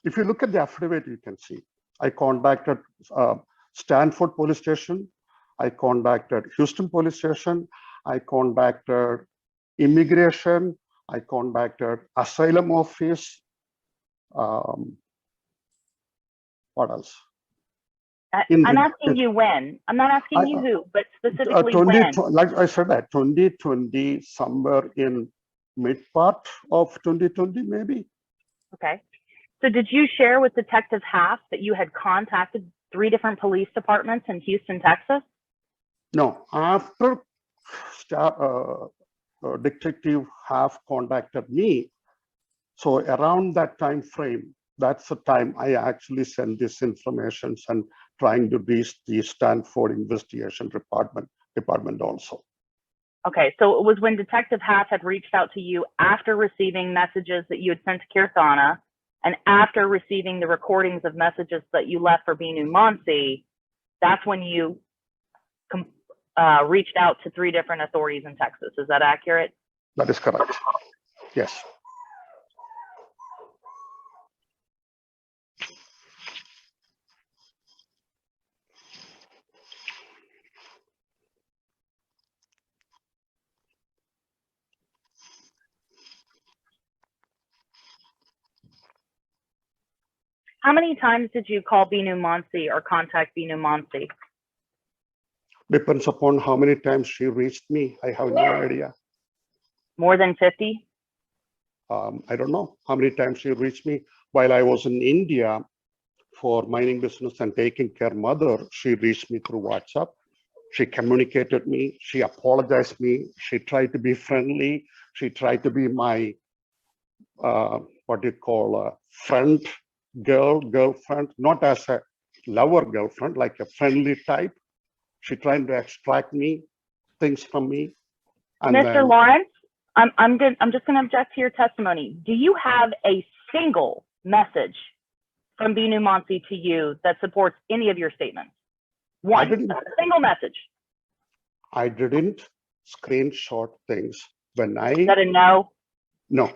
If you look at the affidavit, you can see I contacted Stanford Police Station. I contacted Houston Police Station. I contacted Immigration. I contacted Asylum Office. What else? I'm asking you when. I'm not asking you who, but specifically when. Like I said, that 2020, somewhere in mid part of 2020, maybe. Okay. So did you share with Detective Half that you had contacted 3 different police departments in Houston, Texas? No, after Detective Half contacted me, so around that time frame, that's the time I actually sent this information and trying to reach the Stanford Investigation Department also. Okay, so it was when Detective Half had reached out to you after receiving messages that you had sent to Kirthana and after receiving the recordings of messages that you left for Binu Monsi, that's when you reached out to 3 different authorities in Texas. Is that accurate? That is correct. Yes. How many times did you call Binu Monsi or contact Binu Monsi? Depends upon how many times she reached me. I have no idea. More than 50? I don't know how many times she reached me. While I was in India for mining business and taking care of mother, she reached me through WhatsApp. She communicated me. She apologized me. She tried to be friendly. She tried to be my, what you call, friend, girlfriend, not as a lover girlfriend, like a friendly type. She tried to extract me, things from me. And Mr. Lawrence, I'm just going to object to your testimony. Do you have a single message from Binu Monsi to you that supports any of your statements? One, a single message. I didn't screenshot things when I. Is that a no? No.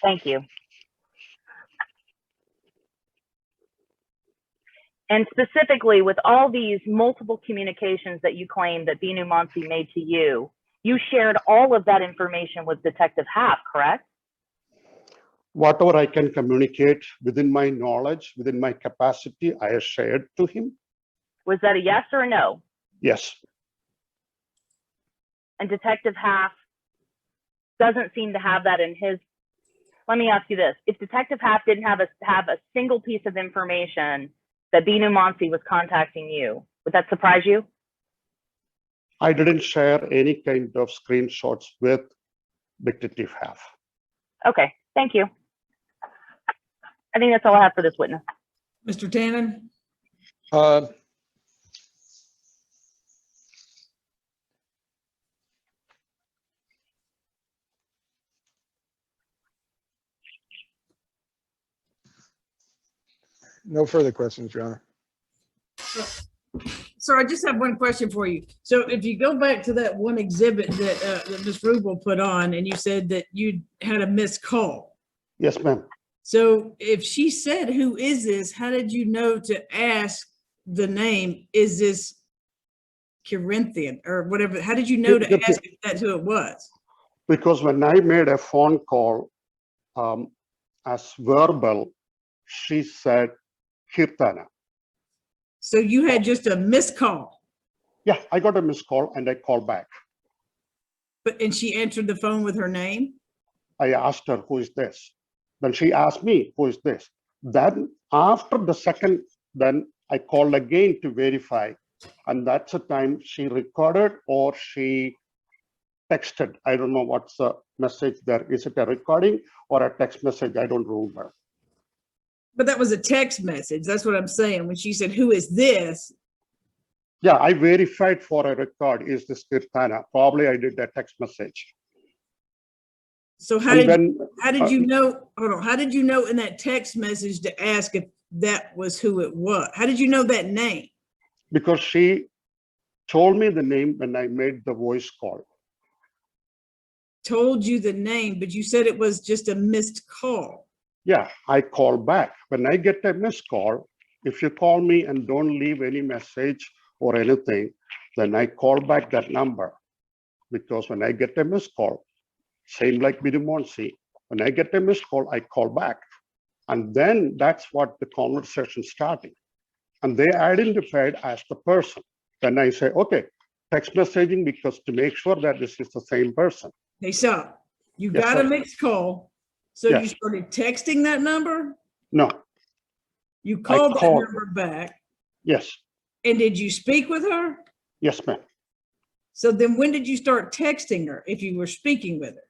Thank you. And specifically with all these multiple communications that you claim that Binu Monsi made to you, you shared all of that information with Detective Half, correct? Whatever I can communicate within my knowledge, within my capacity, I have shared to him. Was that a yes or a no? Yes. And Detective Half doesn't seem to have that in his. Let me ask you this. If Detective Half didn't have a single piece of information that Binu Monsi was contacting you, would that surprise you? I didn't share any kind of screenshots with Detective Half. Okay, thank you. I think that's all I have for this witness. Mr. Tannen? No further questions, Your Honor. So I just have one question for you. So if you go back to that one exhibit that Ms. Rubel put on, and you said that you had a missed call. Yes, ma'am. So if she said, "Who is this?" how did you know to ask the name? Is this Corinthian or whatever? How did you know to ask if that's who it was? Because when I made a phone call as verbal, she said Kirtana. So you had just a missed call. Yeah, I got a missed call and I called back. And she answered the phone with her name? I asked her, who is this? Then she asked me, who is this? Then after the second, then I called again to verify. And that's the time she recorded or she texted. I don't know what's the message there. Is it a recording or a text message? I don't remember. But that was a text message. That's what I'm saying. When she said, "Who is this?" Yeah, I verified for a record. Is this Kirtana? Probably I did that text message. So how did you know? Hold on. How did you know in that text message to ask if that was who it was? How did you know that name? Because she told me the name when I made the voice call. Told you the name, but you said it was just a missed call. Yeah, I call back. When I get a missed call, if you call me and don't leave any message or anything, then I call back that number. Because when I get a missed call, same like Bidumonsi, when I get a missed call, I call back. And then that's what the conversation started. And they identified as the person. Then I say, okay, text messaging because to make sure that this is the same person. Hey, so you Yes, got a sir. mixed call. So you Yes. started texting that number? No, You called that called. number back. Yes, And did you speak with her? yes, ma'am. So then when did you start texting her if you were speaking with her?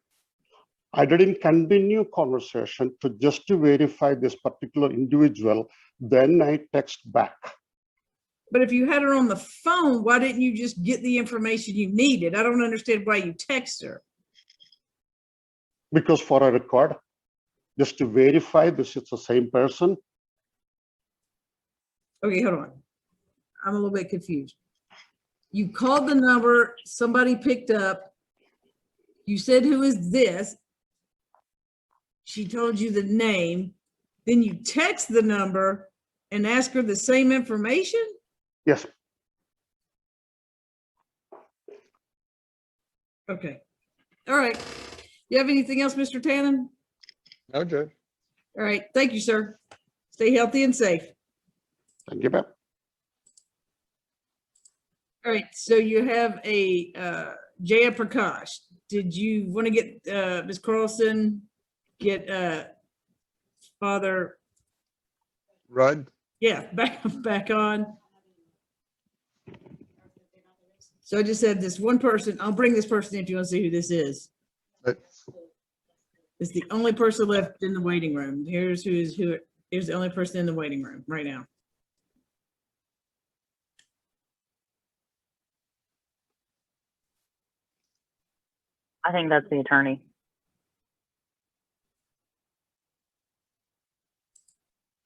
I didn't continue conversation to just to verify this particular individual. Then I text back But if you had her on the phone, why didn't you just get the information you needed? I don't understand why you text her. because for a record, just to verify this is the same person. Okay, hold on. I'm a little bit confused. You called the number, somebody picked up. You said, who is this? She told you the name. Then you text the number and ask her the same information? Yes, Okay. All right. You have anything else, Mr. Tannen? No, Judge. All right. Thank you, sir. Stay healthy and safe. thank you, ma'am. All right. So you have a Jaya Prakash. Did you want to get Ms. Carlson, get Father, Rudd? yeah, back on? So I just said this one person, I'll bring this person in if you want to see who this is. But It's the only person left in the waiting room. Here's here's the only person in the waiting room right now. I think that's the attorney.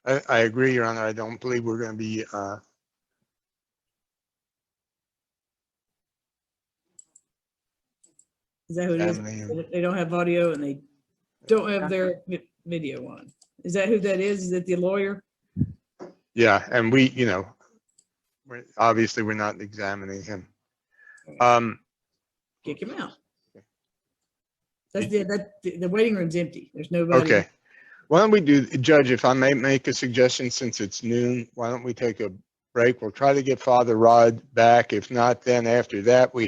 I agree, Your Honor. I don't believe we're going to be, Is that who it is? examining. They don't have audio and they don't have their video on. Is that who that is? Is it the lawyer? Yeah, and we, you know, obviously we're not examining him. Kick him out. That's the waiting room's empty. There's nobody. Okay. Why don't we do, Judge, if I may make a suggestion, since it's noon, why don't we take a break? We'll try to get Father Rod back. If not, then after that, we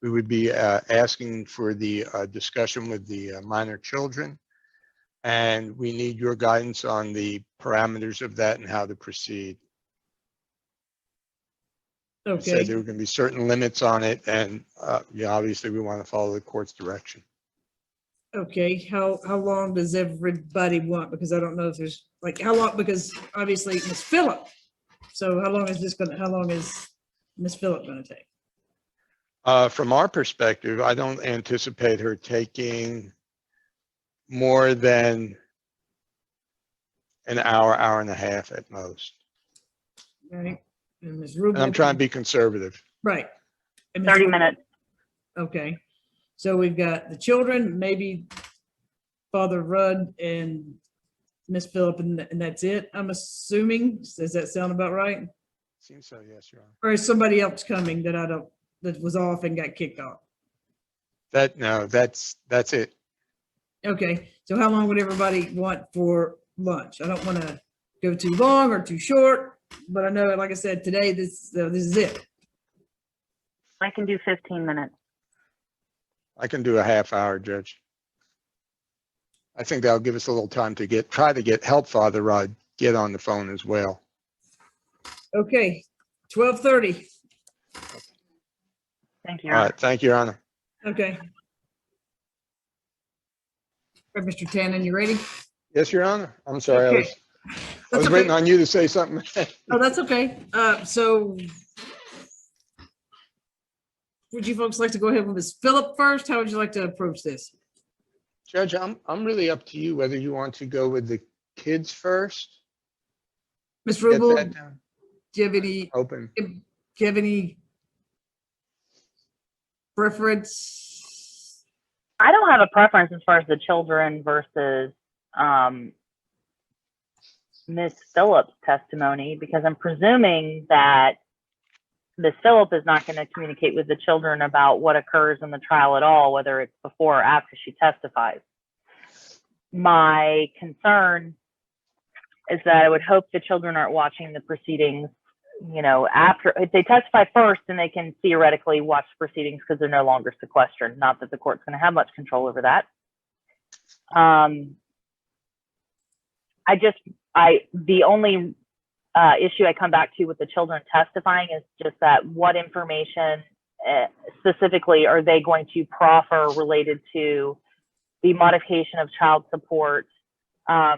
would be asking for the discussion with the minor children. And we need your guidance on the parameters of that and how to proceed. You said Okay. there were going to be certain limits on it, and yeah, obviously we want to follow the court's direction. Okay. How long does everybody want? Because I don't know if there's like how long, because obviously Miss Phillip. So how long is Miss Phillip going to take? From our perspective, I don't anticipate her taking more than an hour, hour and a half at most. Right. And Ms. And Rubel. I'm trying to be conservative. Right. And Ms. 30 Rubel- minutes. Okay. So we've got the children, maybe Father Rudd and Miss Phillip, and that's it, I'm assuming. Does that sound about right? Seems so, yes, Your Honor. Or is somebody else coming that that was off and got kicked off? No, that's it. Okay, so how long would everybody want for lunch? I don't want to go too long or too short, but I know, like I said, today, this is it. I can do 15 minutes. I can do a half hour, Judge. I think that'll give us a little time to try to help Father Rod get on the phone as well. Okay, 12:30. Thank you. All right, thank you, Your Honor. Okay. All right, Mr. Tannen, you ready? Yes, Your Honor. I'm sorry, Okay. I was That's waiting okay. on you to say something. Oh, that's okay. So would you folks like to go ahead with Ms. Phillip first? How would you like to approach this? Judge, I'm really up to you whether you want to go with the kids first. Ms. Get Rubel, that down. do you have any, Open. do you have any preference? I don't have a preference as far as the children versus Ms. Phillips' testimony, because I'm presuming that Ms. Phillips is not going to communicate with the children about what occurs in the trial at all, whether it's before or after she testifies. My concern is that I would hope the children aren't watching the proceedings, you know, after. If they testify first, then they can theoretically watch the proceedings because they're no longer sequestered. Not that the court's going to have much control over that. The only issue I come back to with the children testifying is just that what information specifically are they going to proffer related to the modification of child support, the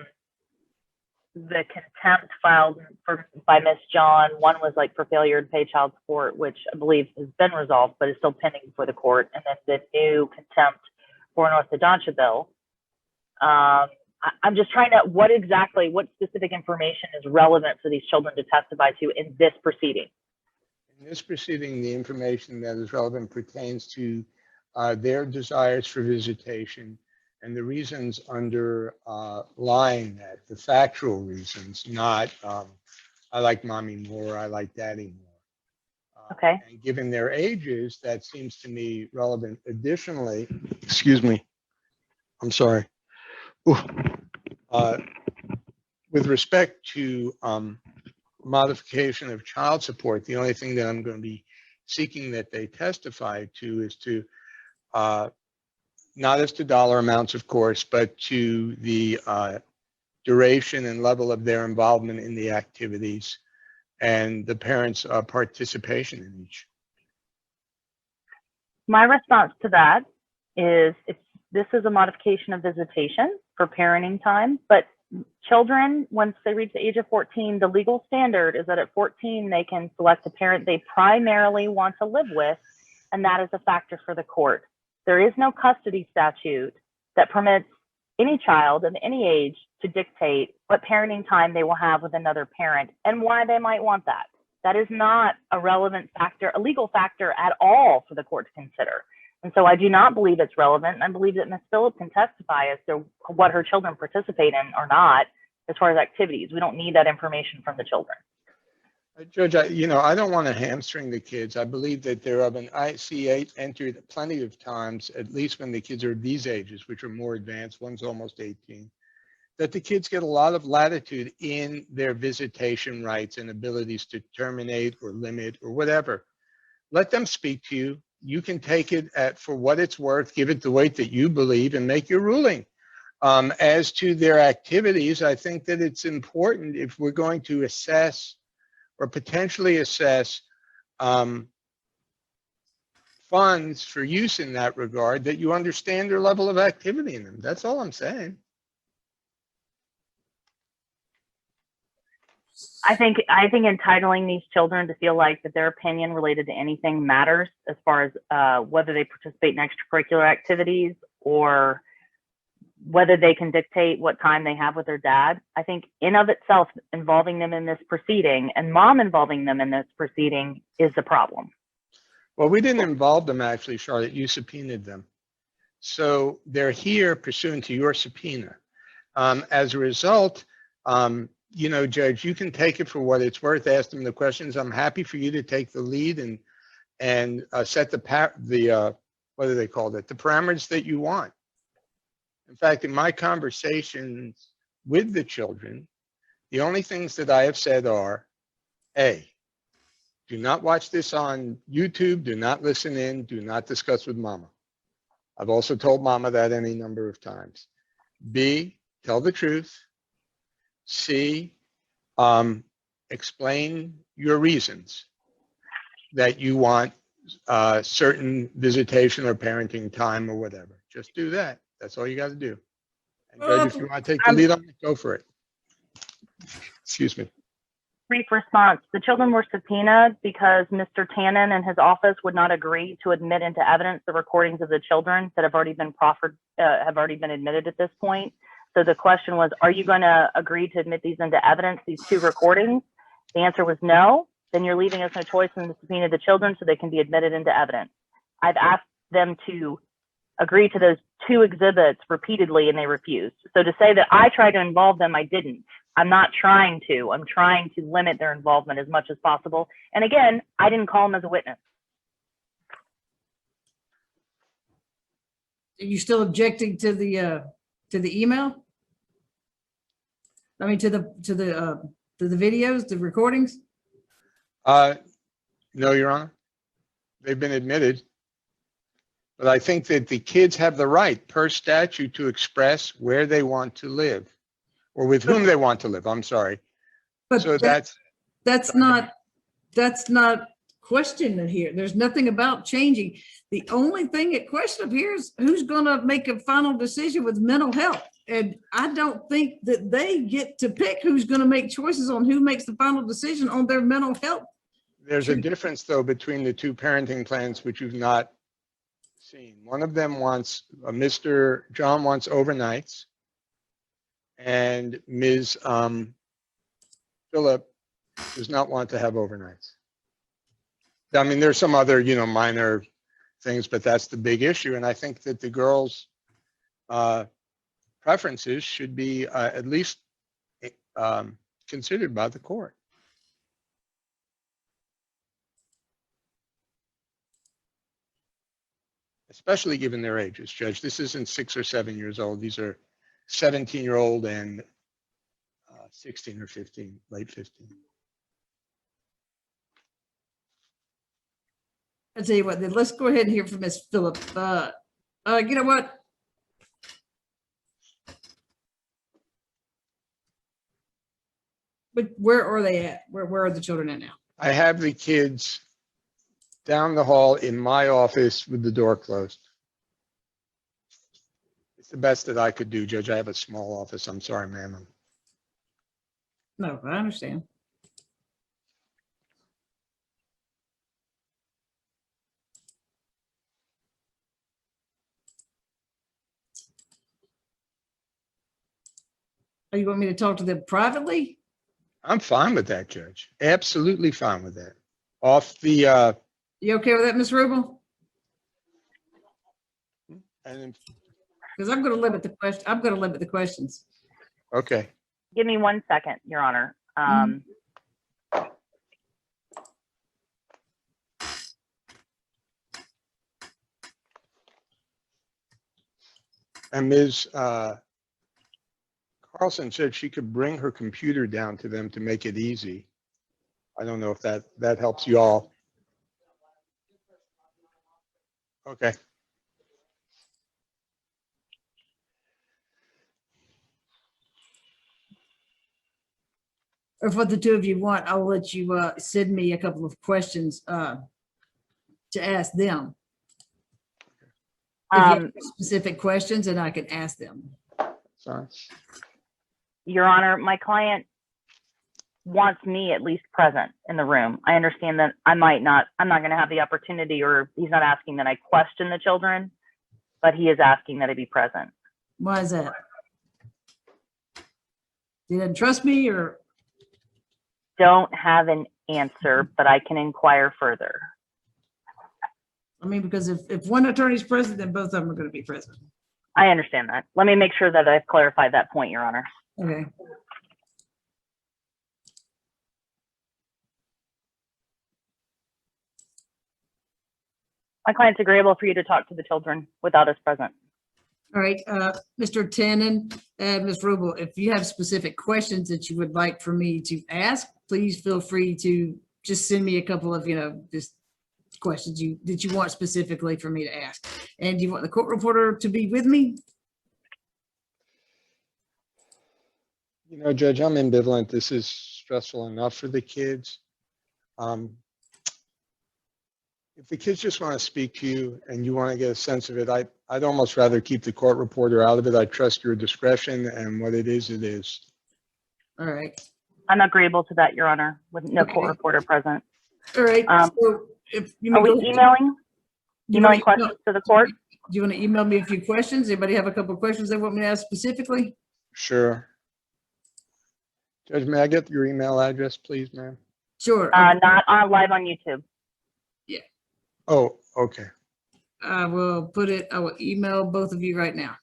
contempt filed by Ms. John. One was like for failure to pay child support, which I believe has been resolved, but is still pending before the court. And then the new contempt for an orthodontia bill. I'm just trying to, what specific information is relevant for these children to testify to in this proceeding? In this proceeding, the information that is relevant pertains to their desires for visitation and the reasons underlying that, the factual reasons, not I like mommy more, I like daddy more. Okay. And given their ages, that seems to me relevant. Additionally, excuse me, I'm sorry. With respect to modification of child support, the only thing that I'm going to be seeking that they testify to is to, not as to dollar amounts, of course, but to the duration and level of their involvement in the activities and the parents' participation in each. My response to that is this is a modification of visitation for parenting time, but children, once they reach the age of 14, the legal standard is that at 14, they can select a parent they primarily want to live with, and that is a factor for the court. There is no custody statute that permits any child of any age to dictate what parenting time they will have with another parent and why they might want that. That is not a relevant factor, a legal factor at all for the court to consider. And so I do not believe it's relevant. And I believe that Ms. Phillips can testify as to what her children participate in or not as far as activities. We don't need that information from the children. Judge, I don't want to hamstring the kids. I believe that there have been IC8 entered plenty of times, at least when the kids are these ages, which are more advanced, one's almost 18, that the kids get a lot of latitude in their visitation rights and abilities to terminate or limit or whatever. Let them speak to you. You can take it for what it's worth, give it the weight that you believe, and make your ruling. As to their activities, I think that it's important if we're going to assess or potentially assess funds for use in that regard, that you understand their level of activity in them. That's all I'm saying. I think entitling these children to feel like that their opinion related to anything matters as far as whether they participate in extracurricular activities or whether they can dictate what time they have with their dad. I think in of itself, involving them in this proceeding and mom involving them in this proceeding is the problem. Well, we didn't involve them actually, Charlotte. You subpoenaed them. So they're here pursuant to your subpoena. As a result, Judge, you can take it for what it's worth. Ask them the questions. I'm happy for you to take the lead and set the what do they call it? The parameters that you want. In fact, in my conversations with the children, the only things that I have said are, A, do not watch this on YouTube. Do not listen in. Do not discuss with mama. I've also told mama that any number of times. B, tell the truth. C, explain your reasons that you want certain visitation or parenting time or whatever. Just do that. That's all you got to do. And Judge, if you want to take the lead on it, go for it. Excuse me. Brief response. The children were subpoenaed because Mr. Tannen and his office would not agree to admit into evidence the recordings of the children that have already been proffered, have already been admitted at this point. So the question was, are you going to agree to admit these into evidence, these two recordings? The answer was no. Then you're leaving us no choice than to subpoena the children so they can be admitted into evidence. I've asked them to agree to those 2 exhibits repeatedly and they refused. So to say that I tried to involve them, I didn't. I'm not trying to. I'm trying to limit their involvement as much as possible. And again, I didn't call them as a witness. Are you still objecting to the email? I mean, to the videos, the recordings? No, Your Honor. They've been admitted. But I think that the kids have the right per statute to express where they want to live or with whom they want to live. I'm sorry. But So that's not questioned here. There's nothing about changing. The only thing at question up here is who's going to make a final decision with mental health. And I don't think that they get to pick who's going to make choices on who makes the final decision on their mental health. there's a difference though between the 2 parenting plans, which you've not seen. One of them wants, Mr. John wants overnights, and Ms. Phillip does not want to have overnights. I mean, there's some other, minor things, but that's the big issue. And I think that the girls' preferences should be at least considered by the court. Especially given their ages, Judge. This isn't 6 or 7 years old. These are 17-year-old and 16 or 15, late 15. I'll tell you what, then let's go ahead and hear from Ms. Phillip. You know what? But where are they at? Where are the children at now? I have the kids down the hall in my office with the door closed. It's the best that I could do, Judge. I have a small office. I'm sorry, ma'am. No, I understand. Oh, you want me to talk to them privately? I'm fine with that, Judge. Absolutely fine with that. Off the, You okay with that, Ms. Rubel? and Because I'm going to limit the question. I'm going to limit the questions. okay. Give me 1 second, Your Honor. And Ms. Carlson said she could bring her computer down to them to make it easy. I don't know if that helps you all. Okay. Or if what the 2 of you want, I'll let you send me a couple of questions to ask them. If you have specific questions, and I can ask them. Sorry. Your Honor, my client wants me at least present in the room. I understand that I'm not going to have the opportunity, or he's not asking that I question the children, but he is asking that I be present. Why is that? He doesn't trust me, or? Don't have an answer, but I can inquire further. I mean, because if one attorney's present, then both of them are going to be present. I understand that. Let me make sure that I've clarified that point, Your Honor. Okay. My client's agreeable for you to talk to the children without us present. All right, Mr. Tannen and Ms. Rubel, if you have specific questions that you would like for me to ask, please feel free to just send me a couple of, just questions that you want specifically for me to ask. And do you want the court reporter to be with me? Judge, I'm ambivalent. This is stressful enough for the kids. If the kids just want to speak to you and you want to get a sense of it, I'd almost rather keep the court reporter out of it. I trust your discretion, and what it is, it is. All right. I'm agreeable to that, Your Honor, with no court reporter present. All right. So if you Are we emailing questions to the court? Do you want to email me a few questions? Anybody have a couple of questions they want me to ask specifically? Sure. Judge, may I get your email address, please, ma'am? Sure. Not live on YouTube. Oh, okay. I will email both of you right now.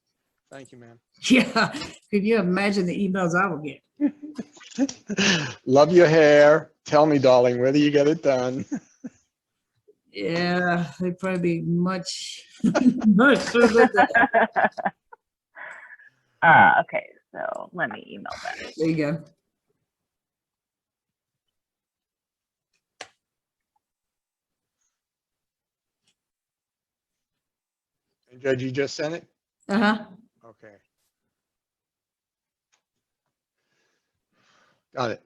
Thank you, ma'am. Yeah, can you imagine the emails I will get? Love your hair. Tell me, darling, whether you get it done. Yeah, they'd probably be much, much further than. Okay, so let me email that. There you go. And Judge, you just sent it? Uh-huh. Okay. Got it.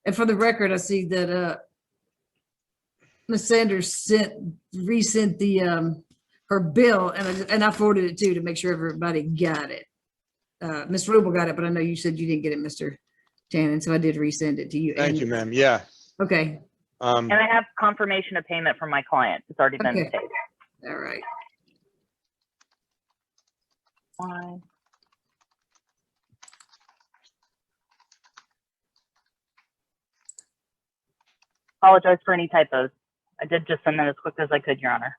And for the record, I see that Ms. Sanders resent the her bill, and I forwarded it too to make sure everybody got it. Ms. Rubel got it, but I know you said you didn't get it, Mr. Tannen, so I did resend it to you. Thank you, ma'am. Yeah. Okay. And I have confirmation of payment from my client. It's already been Okay. paid. All right. Fine. Apologize for any typos. I did just send that as quick as I could, Your Honor.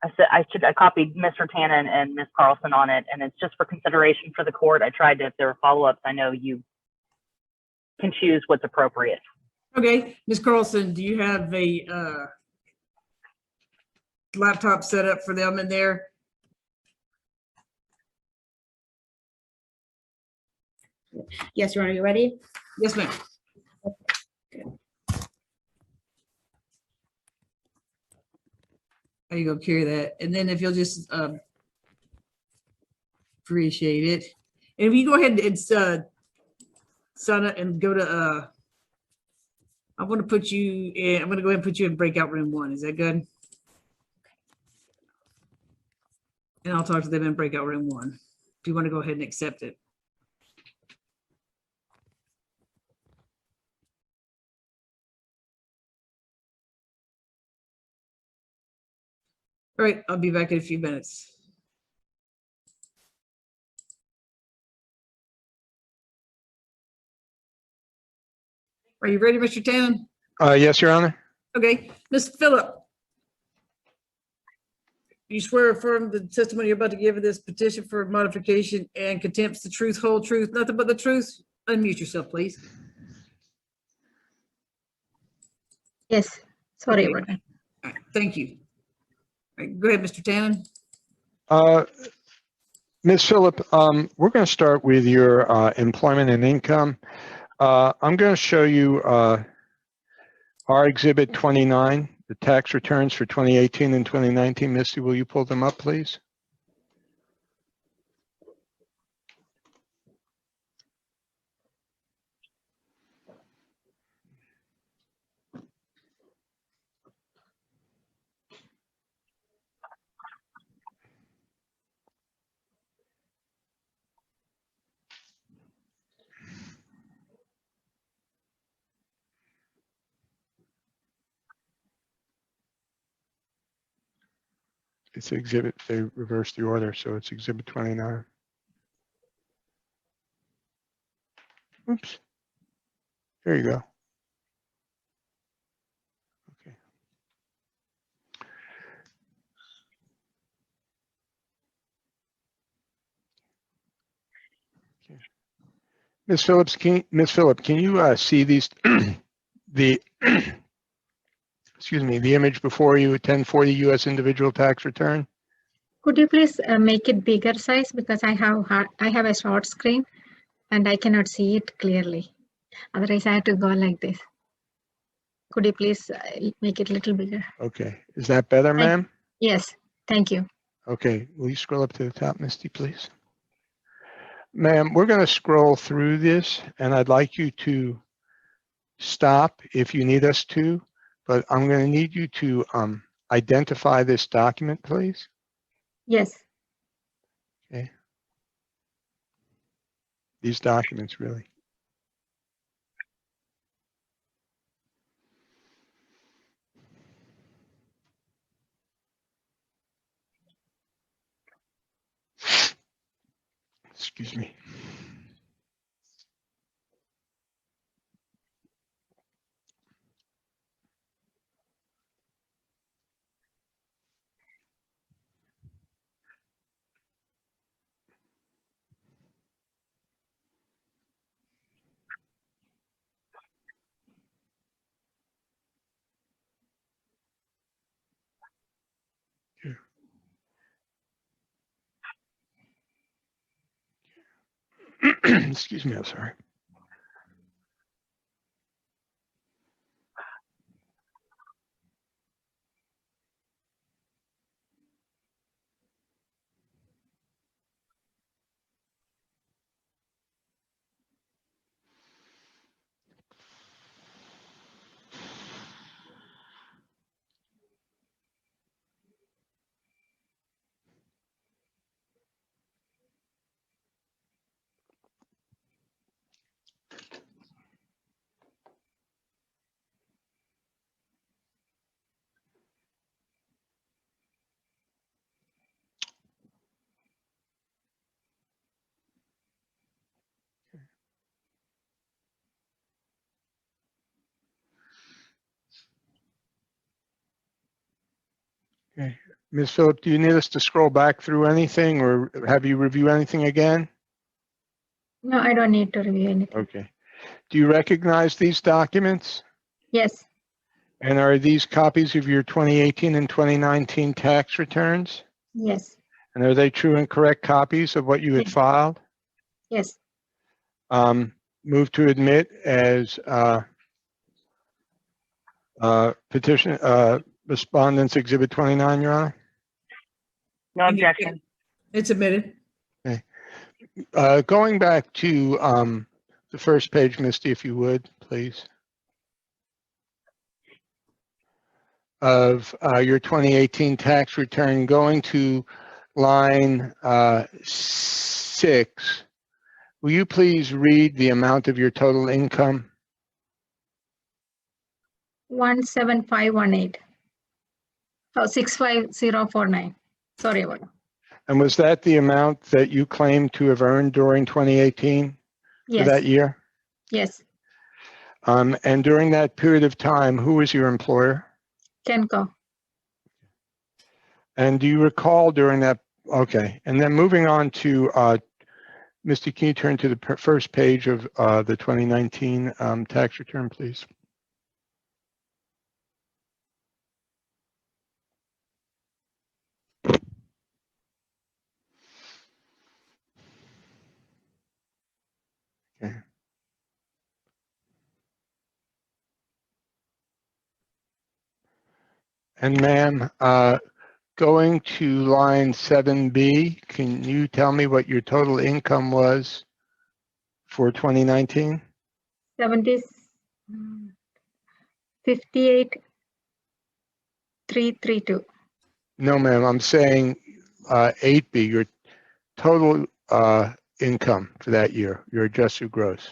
I copied Mr. Tannen and Ms. Carlson on it, and it's just for consideration for the court. I tried to, if there were follow-ups, I know you can choose what's appropriate. Okay, Ms. Carlson, do you have a laptop set up for them in there? Yes, Your Honor, you ready? Yes, ma'am. There you go, carry that. And then if you'll just appreciate it. And if you go ahead and sign up and go to I want to put you in, I'm going to go ahead and put you in breakout room 1. Is that good? And I'll talk to them in breakout room 1. Do you want to go ahead and accept it? All right, I'll be back in a few minutes. Are you ready, Mr. Tannen? Yes, Your Honor. Okay, Ms. Phillip. You swear or affirm the testimony you're about to give in this petition for modification and contempts the truth, whole truth, nothing but the truth? Unmute yourself, please. Yes, sorry Okay. about that. All right, thank you. All right, go ahead, Mr. Tannen. Ms. Phillip, we're going to start with your employment and income. I'm going to show you our Exhibit 29, the tax returns for 2018 and 2019. Misty, will you pull them up, please? It's exhibit, they reversed the order, so it's Exhibit 29. Oops. There you go. Okay. Okay. Ms. Phillips, can you see these, the, excuse me, the image before you, 1040 U.S. individual tax return? Could you please make it bigger size because I have a short screen and I cannot see it clearly. Otherwise, I have to go like this. Could you please make it a little bigger? Okay. Is that better, ma'am? Yes, thank you. Okay. Will you scroll up to the top, Misty, please? Ma'am, we're going to scroll through this, and I'd like you to stop if you need us to, but I'm going to need you to identify this document, please. Yes, Okay. These documents, really. Excuse me. Excuse me, I'm sorry. Okay. Ms. Phillip, do you need us to scroll back through anything or have you review anything again? No, I don't need to review anything. Okay. Do you recognize these documents? Yes, And are these copies of your 2018 and 2019 tax returns? yes, And are they true and correct copies of what you had Yes. filed? yes, Move to admit as petition respondents exhibit 29, Your Honor. No objection. It's admitted. Going back to the first page, Misty, if you would, please. Of your 2018 tax return, going to line 6. Will you please read the amount of your total income? 17518. Oh, 65049. Sorry about that. And was that the amount that you claim to have earned during 2018 for that Yes, year? yes, And during that period of time, who was your employer? Kenco. And do you recall during that? Okay. And then moving on to Misty, can you turn to the first page of the 2019 tax return, please? Okay. And ma'am, going to line 7B, can you tell me what your total income was for 2019? 70, 58,332. No, ma'am, I'm saying 8B, your total income for that year, your adjusted gross.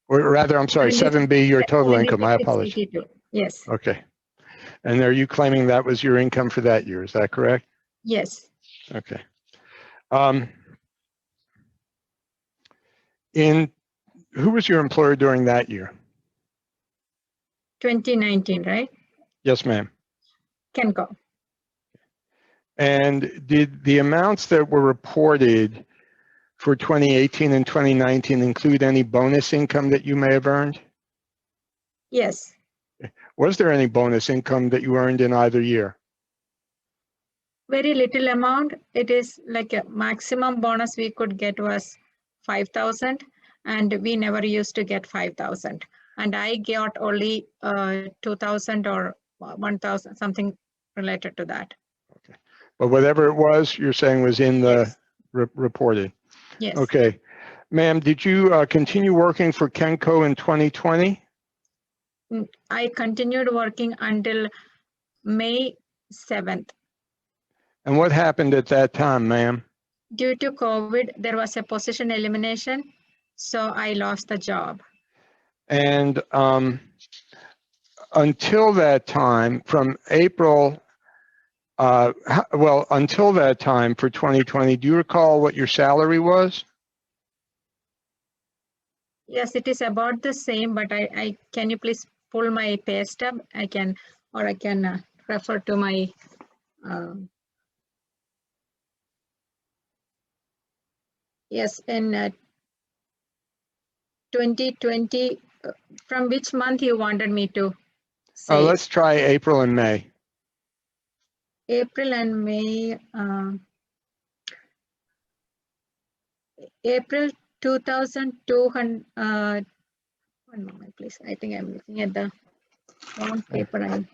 Or rather, I'm sorry, 7B, your total income, I apologize. 76,82. Yes, Okay. And are you claiming that was your income for that year? Is that correct? yes, Okay. Who was your employer during that year? 2019, right? Yes, ma'am. Kenco. And did the amounts that were reported for 2018 and 2019 include any bonus income that you may have earned? Yes, Was there any bonus income that you earned in either year? very little amount. It is like a maximum bonus we could get was 5,000 and we never used to get 5,000. And I got only 2,000 or 1,000, something related to that. But whatever it was, you're saying was in the Yes. reported. Yes, Okay. Ma'am, did you continue working for Kenco in 2020? I continued working until May 7th. And what happened at that time, ma'am? Due to COVID, there was a position elimination, so I lost the job. And until that time, from April, until that time for 2020, do you recall what your salary was? Yes, it is about the same, but I can you please pull my pay stub? I can refer to my yes, in 2020, from which month you wanted me to say? Let's try April and May. April and May. April 2200, one moment, please. I think I'm looking at the wrong paper.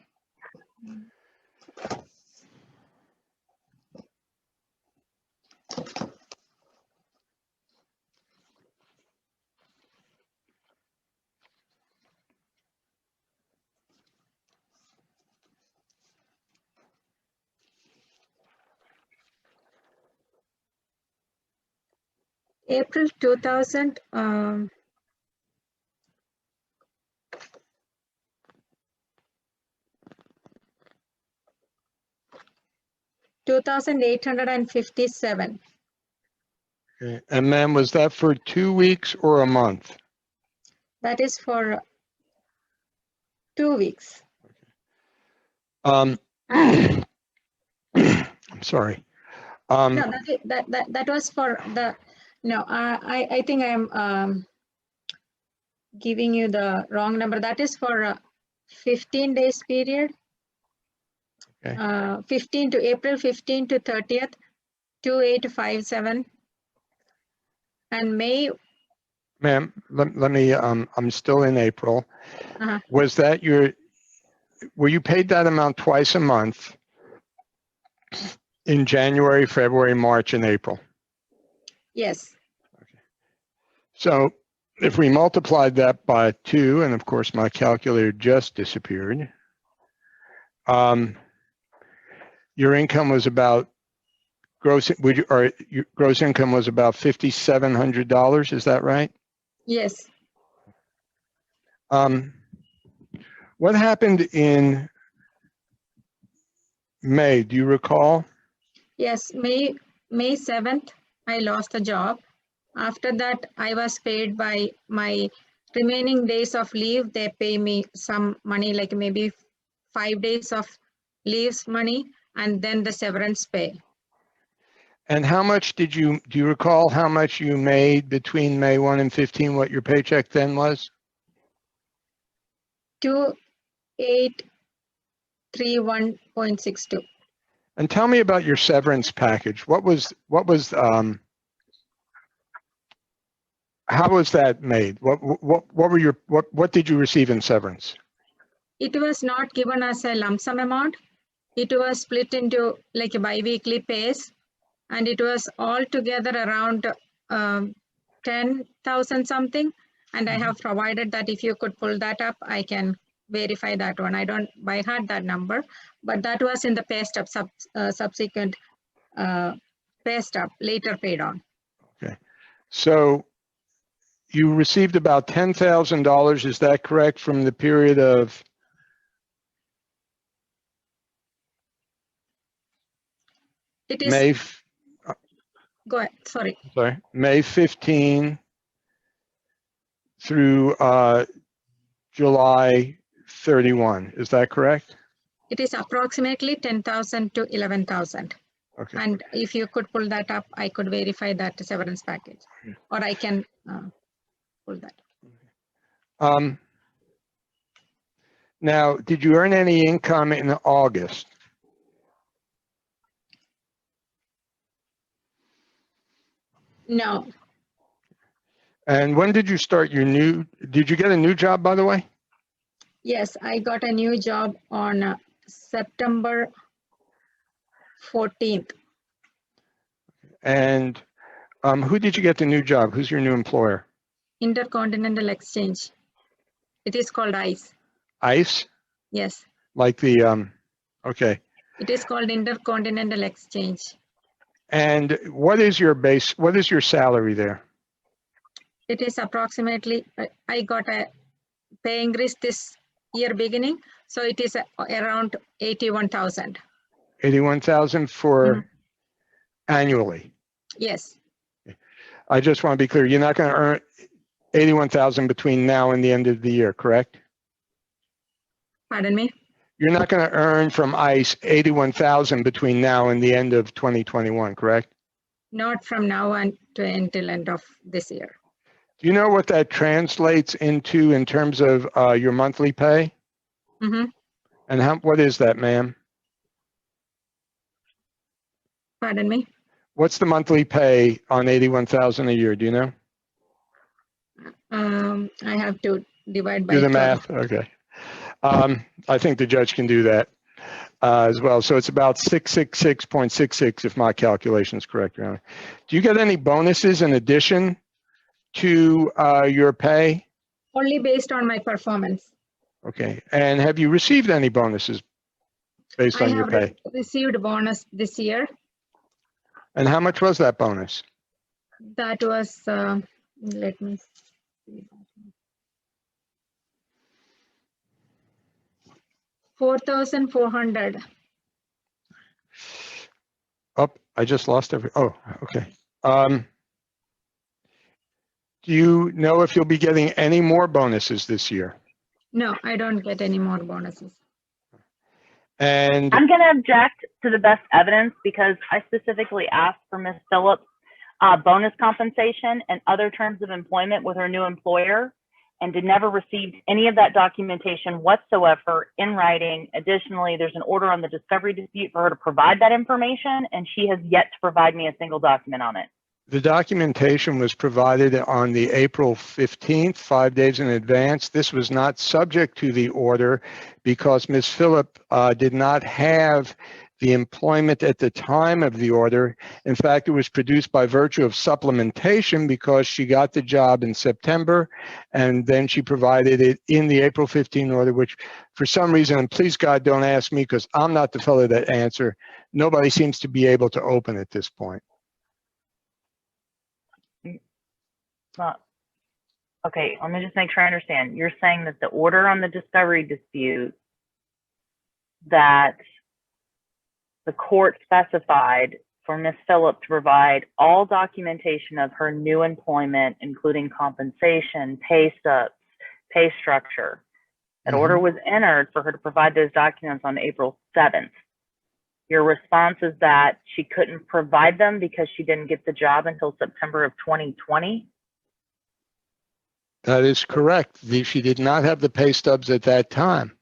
April 2000, 2,857. Okay. And ma'am, was that for 2 weeks or a month? That is for 2 weeks. I'm sorry. No, that was for the, no, I think I'm giving you the wrong number. That is for a 15 days period. Okay. 15 to April 15 to 30th, 2857. And May, Ma'am, let me, I'm still in April. Uh-huh. Was that were you paid that amount twice a month in January, February, March, and April? yes, So if we multiplied that by 2, and of course my calculator just disappeared, your income was about gross income was about $5,700. Is that right? yes. What happened in May? Do you recall? Yes, May 7th, I lost the job. After that, I was paid by my remaining days of leave. They pay me some money, like maybe 5 days of leaves money, and then the severance pay. And how much do you recall how much you made between May 1 and 15, what your paycheck then was? 2831.62. And tell me about your severance package. How was that made? What did you receive in severance? It was not given as a lump sum amount. It was split into like a bi-weekly pays, and it was all together around 10,000 something. And I have provided that if you could pull that up, I can verify that one. I don't by heart that number, but that was in the pay stub, subsequent pay stub later paid on. Okay. So you received about $10,000, is that correct, from the period of It is, go ahead, sorry. May 15 through July 31. Is that correct? It is approximately 10,000 to 11,000. Okay. And if you could pull that up, I could verify that severance package, or I can pull that. Now, did you earn any income in August? No, And when did you start did you get a new job, by the way? yes, I got a new job on September 14th. And who did you get the new job? Who's your new employer? Intercontinental Exchange. It is called ICE. ICE? Yes, Like the, okay. it is called Intercontinental Exchange. And what is your salary there? It is approximately, I got a pay increase this year beginning, so it is around 81,000. 81,000 for annually. Yes, I just want to be clear, you're not going to earn 81,000 between now and the end of the year, correct? pardon me. You're not going to earn from ICE 81,000 between now and the end of 2021, correct? Not from now on to until end of this year. Do you know what that translates into in terms of your monthly pay? And what is that, ma'am? Pardon me. What's the monthly pay on 81,000 a year? Do you know? I have to divide by Do the 12. math. Okay. I think the judge can do that as well. So it's about 666.66 if my calculation is correct, Your Honor. Do you get any bonuses in addition to your pay? Only based on my performance. Okay. And have you received any bonuses based I on your have pay? received a bonus this year. And how much was that bonus? That was, let me see. 4,400. Oh, I just lost oh, okay. Do you know if you'll be getting any more bonuses this year? No, I don't get any more bonuses. And I'm going to object to the best evidence because I specifically asked for Ms. Phillips' bonus compensation and other terms of employment with her new employer and did never receive any of that documentation whatsoever in writing. Additionally, there's an order on the discovery dispute for her to provide that information, and she has yet to provide me a single document on it. the documentation was provided on the April 15th, 5 days in advance. This was not subject to the order because Ms. Phillip did not have the employment at the time of the order. In fact, it was produced by virtue of supplementation because she got the job in September and then she provided it in the April 15 order, which for some reason, and please God, don't ask me because I'm not the fellow that answer. Nobody seems to be able to open at this point. Okay, let me just make sure I understand. You're saying that the order on the discovery dispute that the court specified for Ms. Phillip to provide all documentation of her new employment, including compensation, pay stubs, pay structure. That order was entered for her to provide those documents on April 7th. Your response is that she couldn't provide them because she didn't get the job until September of 2020? That is correct. She did not have the pay stubs at that time.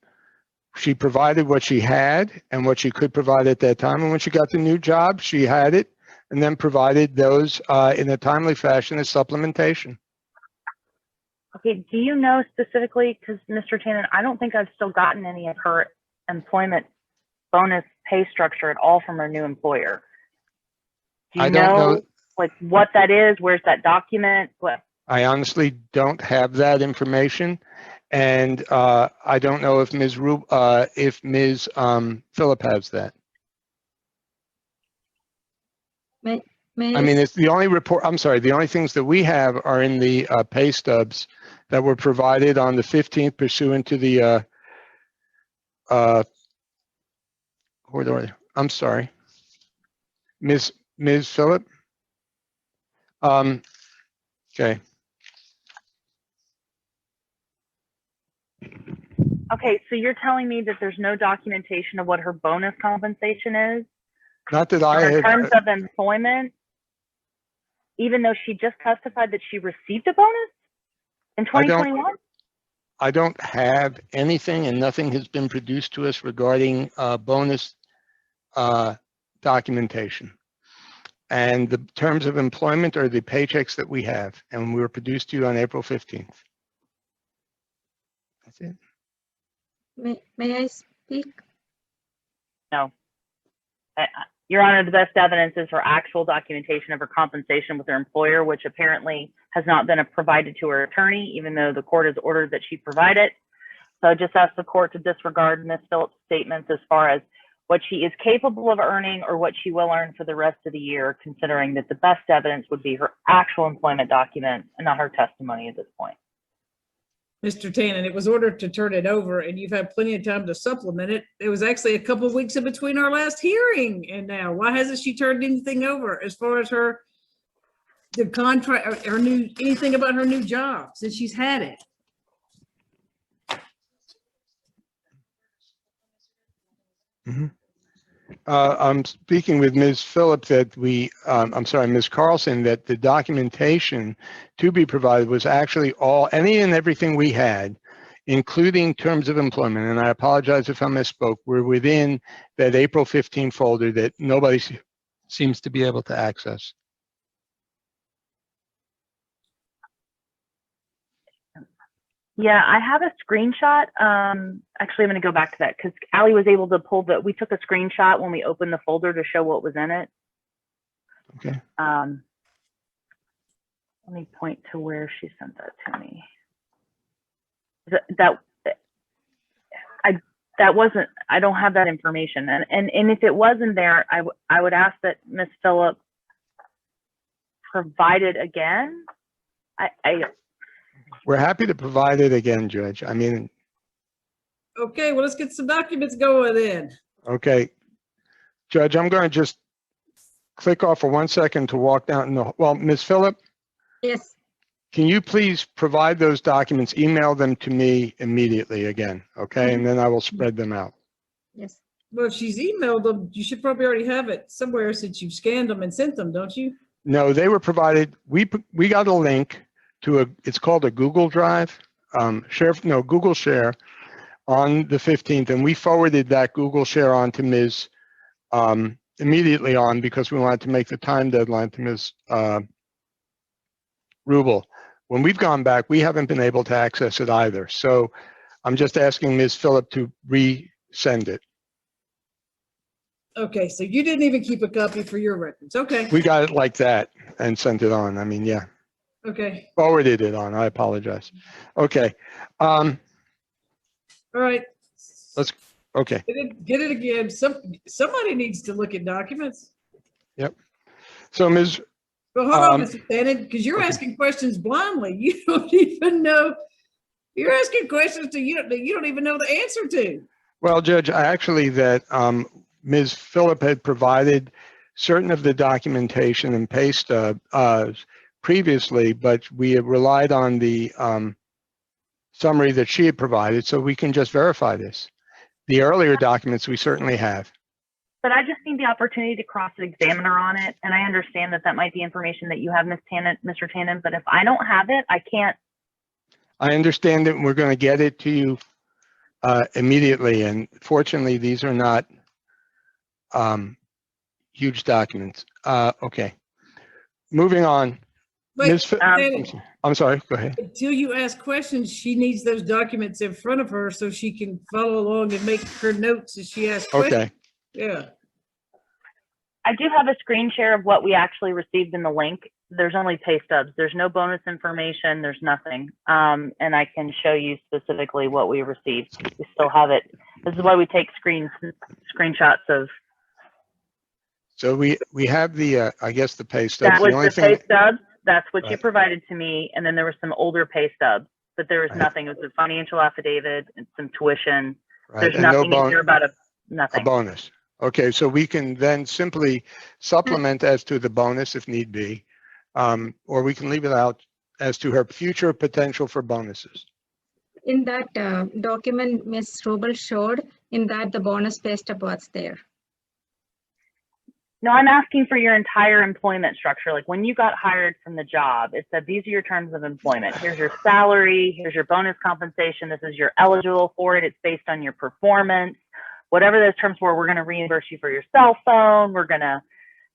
She provided what she had and what she could provide at that time. And when she got the new job, she had it and then provided those in a timely fashion as supplementation. Okay, do you know specifically, because Mr. Tannen, I don't think I've still gotten any of her employment bonus pay structure at all from her new employer. Do you I don't know like what that is? Where's that document? What? I honestly don't have that information, and I don't know if Ms. Phillip has that. May I mean, it's the only report. I'm sorry. The only things that we have are in the pay stubs that were provided on the 15th pursuant to the. I'm sorry, Ms. Phillip. Okay. Okay, so you're telling me that there's no documentation of what her bonus compensation is? Not that I In have. terms of employment, even though she just testified that she received a bonus in 2021? I don't have anything, and nothing has been produced to us regarding bonus documentation. And the terms of employment are the paychecks that we have, and we were produced to you on April 15th. That's it. May I speak? No. Your Honor, the best evidence is her actual documentation of her compensation with her employer, which apparently has not been provided to her attorney, even though the court has ordered that she provide it. So I just ask the court to disregard Ms. Phillips' statements as far as what she is capable of earning or what she will earn for the rest of the year, considering that the best evidence would be her actual employment documents and not her testimony at this point. Mr. Tannen, it was ordered to turn it over and you've had plenty of time to supplement it. It was actually a couple of weeks in between our last hearing and now why hasn't she turned anything over as far as the contract or anything about her new job since she's had it? I'm speaking with Ms. Phillip that Ms. Carlson, that the documentation to be provided was actually any and everything we had, including terms of employment. And I apologize if I misspoke. We're within that April 15 folder that nobody seems to be able to access. Yeah, I have a screenshot. Actually, I'm going to go back to that because Allie was able to pull we took a screenshot when we opened the folder to show what was in it. Okay. Let me point to where she sent that to me. That wasn't, I don't have that information. And if it wasn't there, I would ask that Ms. Phillip provide it again. We're happy to provide it again, Judge. I mean, Okay, well, let's get some documents going then. okay. Judge, I'm going to just click off for 1 second to walk down. Well, Ms. Phillip, Yes, can you please provide those documents, email them to me immediately again, okay? And then I will spread them out. yes. Well, if she's emailed them, you should probably already have it somewhere since you've scanned them and sent them, don't you? No, they were provided, we got a link to it's called a Google Drive, Google Share on the 15th, and we forwarded that Google Share on to Ms. Immediately on because we wanted to make the time deadline to Ms. Rubel. When we've gone back, we haven't been able to access it either. So I'm just asking Ms. Phillip to resend it. Okay, so you didn't even keep a copy for your records. Okay, We got it like that and sent it on. I mean, yeah, okay, forwarded it on. I apologize. Okay. all right. Okay. Get it again. Somebody needs to look at documents. So Ms. Well, hold on, Mr. Tannen, because you're okay. asking questions blindly. You don't even know. You're asking questions that you don't even know the answer to. Well, Judge, Ms. Phillip had provided certain of the documentation and pay stubs previously, but we had relied on the summary that she had provided, so we can just verify this. The earlier documents we certainly have. But I just need the opportunity to cross-examine her on it. And I understand that might be information that you have, Mr. Tannen, but if I don't have it, I can't. I understand that we're going to get it to you immediately, and fortunately, these are not huge documents. Okay, moving on. Wait, Ms. Tannen, I'm sorry, go ahead. until you ask questions, she needs those documents in front of her so she can follow along and make her notes as she asks questions. Okay, Yeah. I do have a screen share of what we actually received in the link. There's only pay stubs. There's no bonus information. There's nothing. And I can show you specifically what we received. We still have it. This is why we take screenshots of. so we have the, I guess, the pay That stubs. was The only the pay thing, stubs. That's what you Right. provided to me. And then there were some older pay stubs, but there was Right. nothing. It was a financial affidavit and some tuition. right, There's and no nothing in here about a nothing. bonus. Okay, so we can then simply supplement as to the bonus if need be, or we can leave it out as to her future potential for bonuses. In that document Ms. Rubel showed, in that the bonus pay stub was there. No, I'm asking for your entire employment structure. Like when you got hired from the job, it said, these are your terms of employment. Here's your salary. Here's your bonus compensation. This is you're eligible for it. It's based on your performance. Whatever those terms were, we're going to reimburse you for your cell phone. We're going to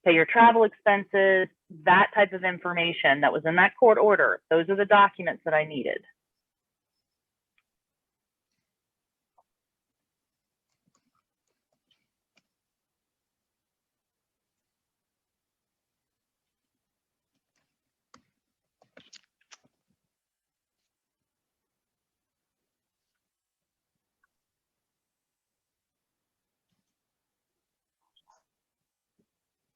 pay your travel expenses, that type of information that was in that court order. Those are the documents that I needed.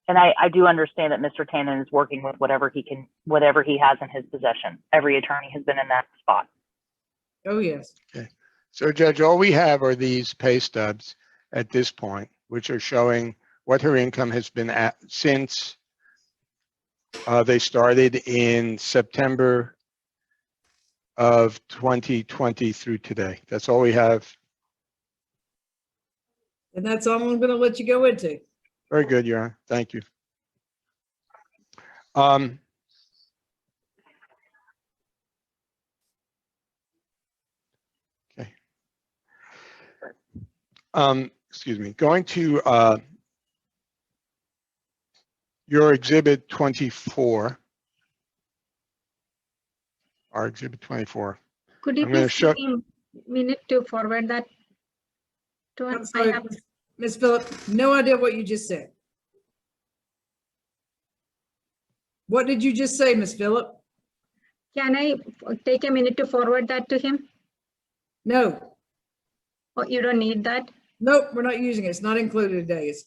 And I do understand that Mr. Tannen is working with whatever he has in his possession. Every attorney has been in that spot. Oh, yes. So Judge, all we have are these pay stubs at this point, which are showing what her income has been at since they started in September of 2020 through today. That's all we have. And that's all I'm going to let you go into. Very good, Your Honor. Thank you. Okay. Excuse me. Going to your exhibit 24. Our exhibit 24. Could you I'm gonna please show- give me a minute to forward that to I'm us? sorry, Ms. Phillip, no idea what you just said. What did you just say, Ms. Phillip? Can I take a minute to forward that to him? No, Oh, you don't need that? nope, we're not using it. It's not included today. It's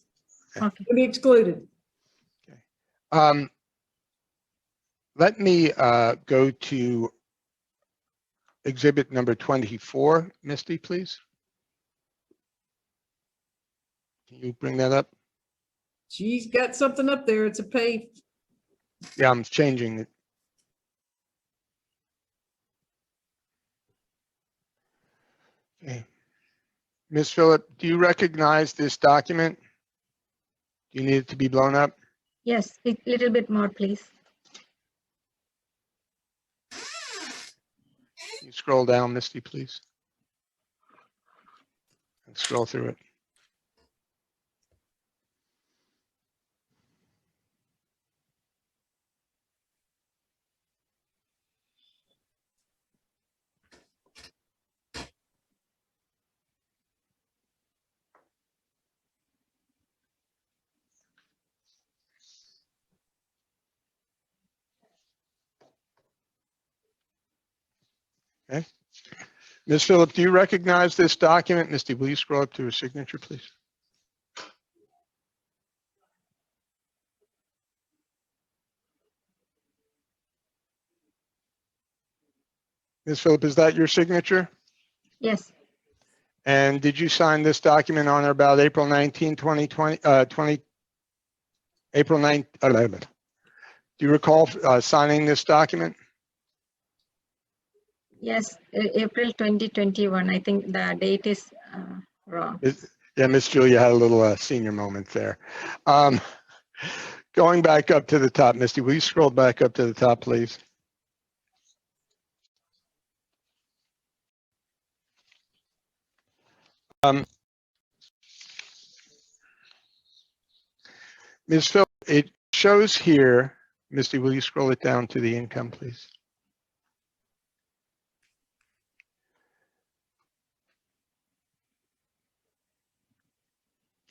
Okay. to be excluded. Let me go to exhibit number 24, Misty, please. Can you bring that up? She's got something up there. It's a page. Yeah, I'm changing it. Okay. Ms. Phillip, do you recognize this document? Do you need it to be blown up? Yes, a little bit more, please. Can you scroll down, Misty, please? And scroll through it. Okay. Ms. Phillip, do you recognize this document? Misty, will you scroll up to her signature, please? Ms. Phillip, is that your signature? Yes, And did you sign this document on or about April 19, 2020, April 9, do you recall signing this document? yes, April 2021. I think the date is wrong. Yeah, Miss Julia had a little senior moment there. Going back up to the top, Misty, will you scroll back up to the top, please? Ms. Phil, it shows here, Misty, will you scroll it down to the income, please?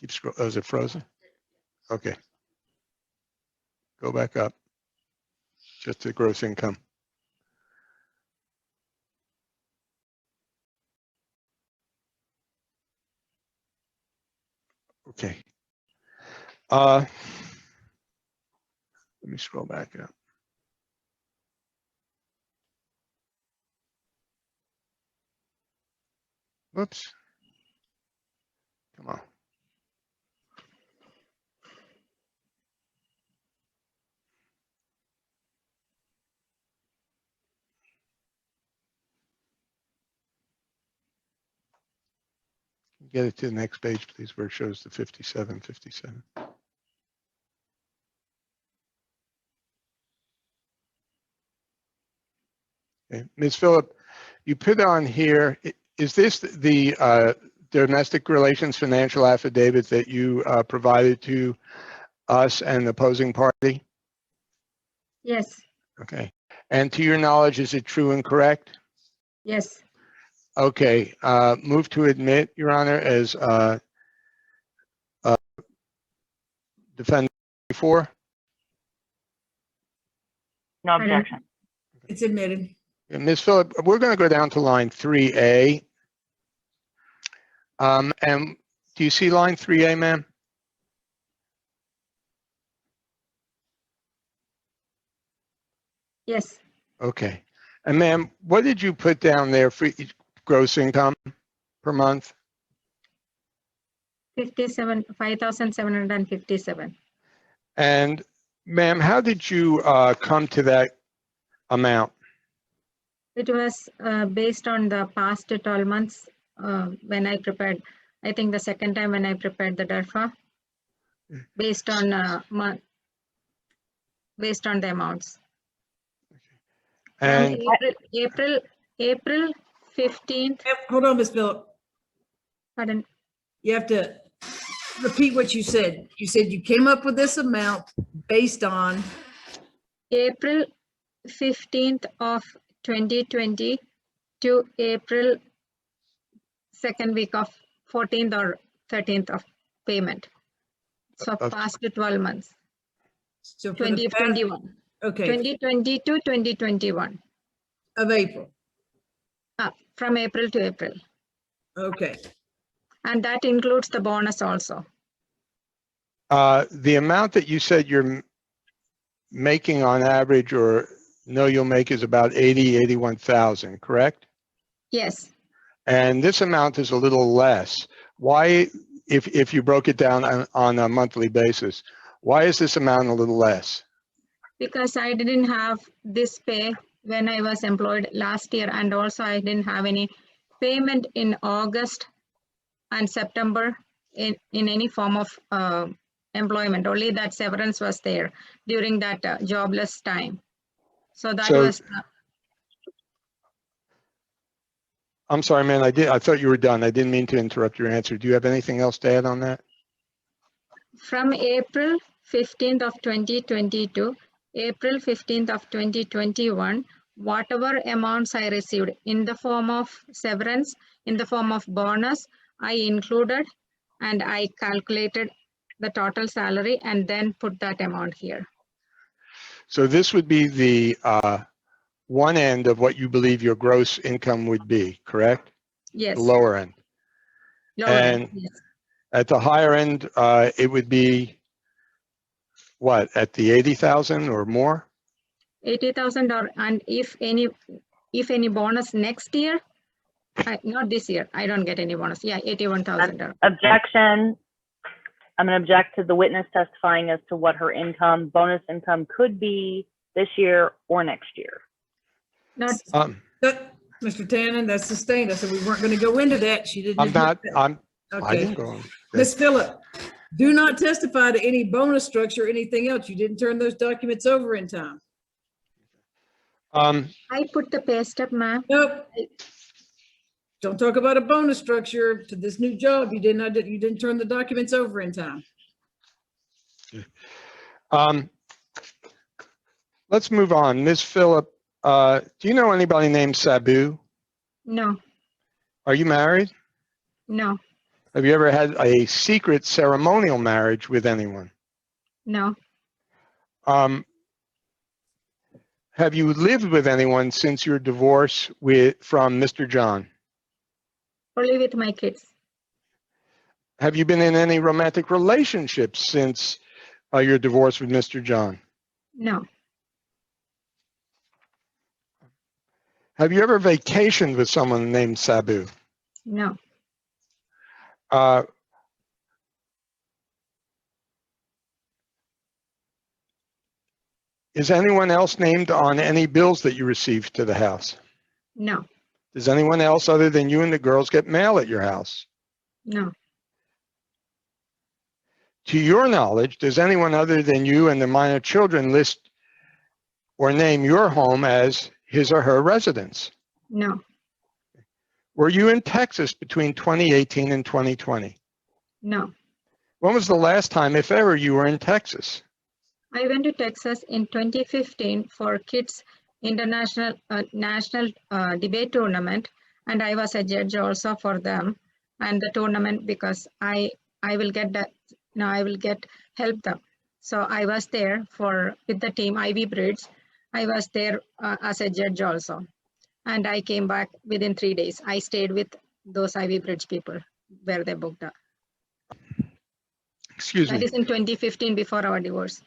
Keep scrolling. Oh, is it frozen? Okay. Go back up. Just to gross income. Okay. Let me scroll back up. Whoops. Come on. Get it to the next page, please, where it shows the 57. Okay. Ms. Phillip, you put on here, is this the domestic relations financial affidavit that you provided to us and the opposing party? Yes, Okay. And to your knowledge, is it true and correct? yes, Okay. Move to admit, Your Honor, as defendant before. No I don't- objection. It's admitted. Ms. Phillip, we're going to go down to line 3A. And do you see line 3A, ma'am? yes. Okay. And ma'am, what did you put down there for gross income per month? 5,757. And ma'am, how did you come to that amount? It was based on the past 12 months when I prepared, I think the second time when I prepared the DERFA, based on the amounts. And From April 15th, Hold on, Ms. Phillip. pardon, You have to repeat what you said. You said you came up with this amount based on, April 15th of 2020 to April second week of 14th or 13th of payment. So Of- past 12 months, so for the past- 2021, okay, 2020 to 2021, of April. from April to April. Okay, And that includes the bonus also. The amount that you said you're making on average or know you'll make is about 81,000, correct? Yes, And this amount is a little less. Why, if you broke it down on a monthly basis, why is this amount a little less? because I didn't have this pay when I was employed last year, and also I didn't have any payment in August and September in any form of employment. Only that severance was there during that jobless time. So that So- was I'm sorry, man, I thought you were done. I didn't mean to interrupt your answer. Do you have anything else to add on that? from April 15th of 2020 to April 15th of 2021, whatever amounts I received in the form of severance, in the form of bonus, I included and I calculated the total salary and then put that amount here. So this would be the one end of what you believe your gross income would be, correct? Yes. The lower end. Lower end, and- yes. At the higher end, it would be what, at the 80,000 or more? 80,000 or, and if any bonus next year, not this year, I don't get any bonus. Yeah, 81,000. Objection. I'm going to object to the witness testifying as to what her income, bonus income could be this year or next year. Not, Mr. Tannen, that's sustained. I said we weren't going to go into that. She didn't. I'm not, admit that. I Okay. didn't go on. Ms. Phillip, do not testify to any bonus structure or anything else. You didn't turn those documents over in time. I put the pay stub, ma'am. Nope. Don't talk about a bonus structure to this new job. You didn't turn the documents over in time. Let's move on. Ms. Phillip, do you know anybody named Sabu? No, Are you married? no, Have you ever had a secret ceremonial marriage with anyone? no, Have you lived with anyone since your divorce from Mr. John? only with my kids. Have you been in any romantic relationships since your divorce with Mr. John? No, Have you ever vacationed with someone named Sabu? no, Is anyone else named on any bills that you received to the house? no, Does anyone else other than you and the girls get mail at your house? no, To your knowledge, does anyone other than you and the minor children list or name your home as his or her residence? no, Were you in Texas between 2018 and 2020? no. When was the last time, if ever, you were in Texas? I went to Texas in 2015 for Kids International National Debate Tournament, and I was a judge also for them and the tournament because I will get that. No, I will get help them. So I was there with the team Ivy Bridge. I was there as a judge also, and I came back within 3 days. I stayed with those Ivy Bridge people where they booked up. Excuse That me. is in 2015 before our divorce.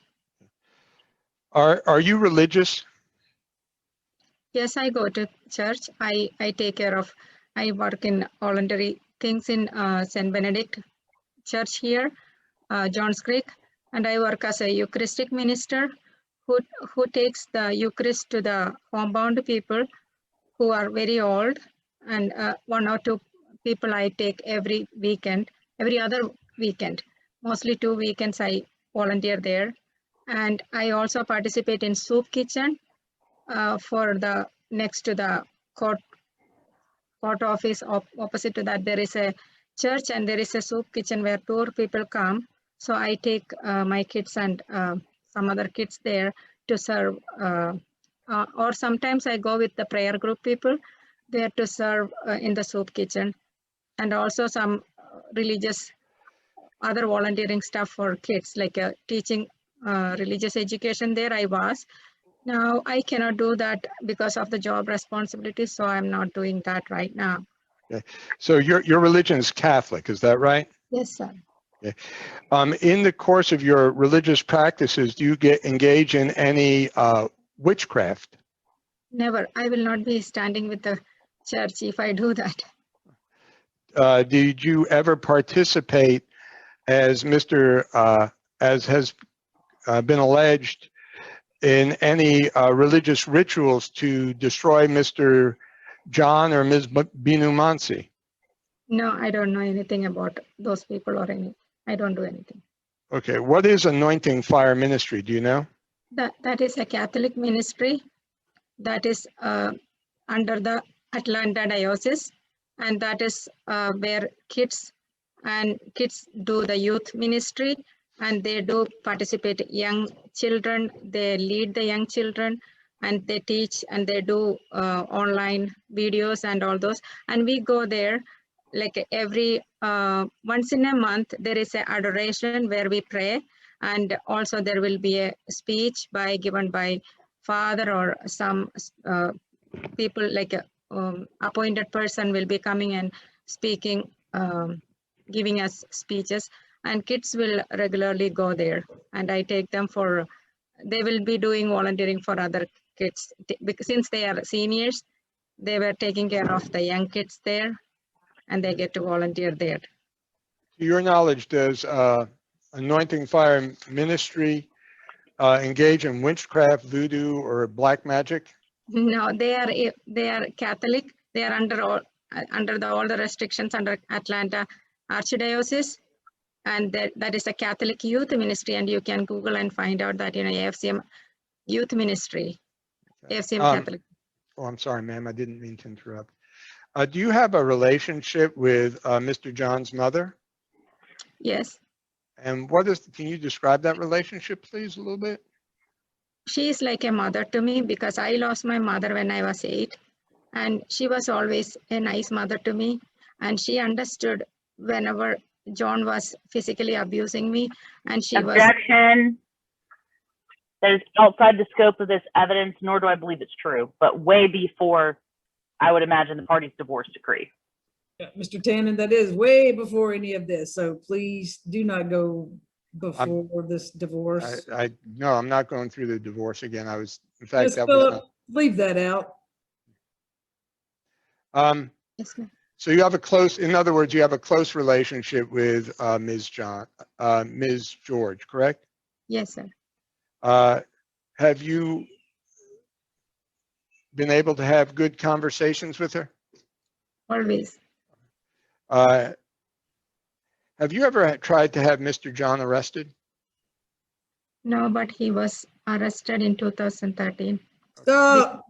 Are you religious? Yes, I go to church. I take care of, I work in voluntary things in St. Benedict Church here, Johns Creek, and I work as a Eucharistic minister who takes the Eucharist to the homebound people who are very old, and 1 or 2 people I take every weekend, every other weekend, mostly 2 weekends I volunteer there. And I also participate in soup kitchen for the next to the court office. Opposite to that, there is a church and there is a soup kitchen where poor people come. So I take my kids and some other kids there to serve. Or sometimes I go with the prayer group people there to serve in the soup kitchen. And also some religious other volunteering stuff for kids, like teaching religious education there I was. Now I cannot do that because of the job responsibilities, so I'm not doing that right now. So your religion is Catholic, is that right? Yes, sir. In the course of your religious practices, do you engage in any witchcraft? Never. I will not be standing with the church if I do that. Did you ever participate, as as has been alleged, in any religious rituals to destroy Mr. John or Ms. Binu Mansi? No, I don't know anything about those people or any. I don't do anything. Okay, what is Anointing Fire Ministry? Do you know? That is a Catholic ministry that is under the Atlanta diocese, and that is where kids do the youth ministry, and they do participate young children. They lead the young children and they teach and they do online videos and all those. And we go there like every once in a month. There is an adoration where we pray, and also there will be a speech given by father or some people, like a appointed person will be coming and speaking, giving us speeches, and kids will regularly go there, and I take them for, they will be doing volunteering for other kids. Because since they are seniors, they were taking care of the young kids there, and they get to volunteer there. To your knowledge, does Anointing Fire Ministry engage in witchcraft, voodoo, or black magic? No, they are Catholic. They are under all the restrictions under Atlanta Archdiocese, and that is a Catholic youth ministry. And you can Google and find out that AFCM youth ministry, AFCM Catholic. Oh, I'm sorry, ma'am. I didn't mean to interrupt. Do you have a relationship with Mr. John's mother? Yes. And can you describe that relationship, please, a little bit? She is like a mother to me because I lost my mother when I was 8, and she was always a nice mother to me. And she understood whenever John was physically abusing me, and she was. Objection. That is outside the scope of this evidence, nor do I believe it's true, but way before, I would imagine, the party's divorce decree. Yeah, Mr. Tannen, that is way before any of this, so please do not go before this divorce. No, I'm not going through the divorce again. In fact, Yes, that Philip, was leave that out. not. Yes, ma'am. So you have in other words, you have a close relationship with Ms. George, correct? Yes, sir. Have you been able to have good conversations with her? Always. Have you ever tried to have Mr. John arrested? No, but he was arrested in 2013. Stop.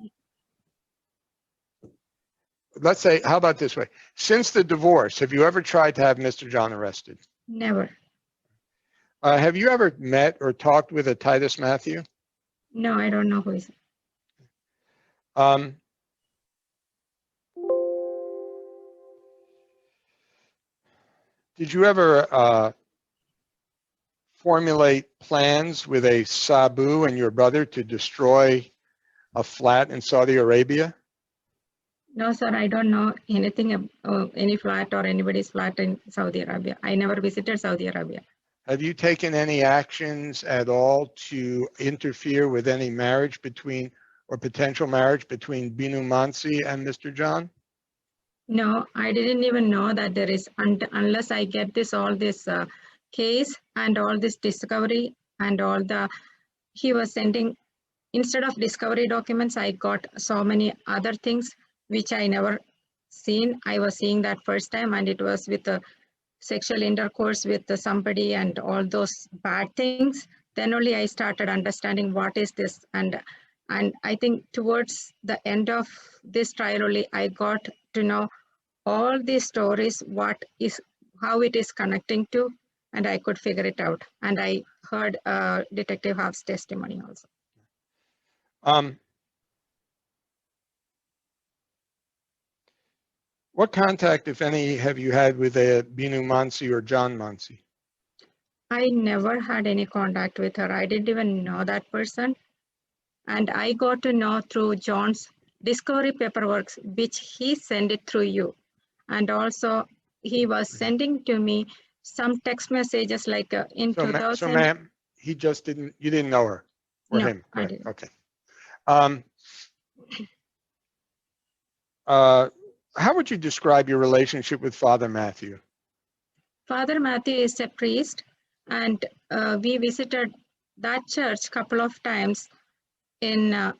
Let's say, how about this way? Since the divorce, have you ever tried to have Mr. John arrested? Never. Have you ever met or talked with a Titus Matthew? No, I don't know who is. Did you ever formulate plans with a Sabu and your brother to destroy a flat in Saudi Arabia? No, sir, I don't know anything about any flat or anybody's flat in Saudi Arabia. I never visited Saudi Arabia. Have you taken any actions at all to interfere with any marriage between, or potential marriage between Binu Mansi and Mr. John? No, I didn't even know that there is, unless I get all this case and all this discovery and all he was sending, instead of discovery documents, I got so many other things which I never seen. I was seeing that first time, and it was with a sexual intercourse with somebody and all those bad things. Then only I started understanding what is this. And I think towards the end of this trial only, I got to know all these stories, what is how it is connecting to, and I could figure it out. And I heard Detective Huff's testimony also. What contact, if any, have you had with Binu Mansi or John Mansi? I never had any contact with her. I didn't even know that person. And I got to know through John's discovery paperwork, which he sent it through you. And also he was sending to me some text messages like in So 2000. ma'am, you didn't know her or No, him? I Correct. didn't. Okay. How would you describe your relationship with Father Matthew? Father Matthew is a priest, and we visited that church a couple of times in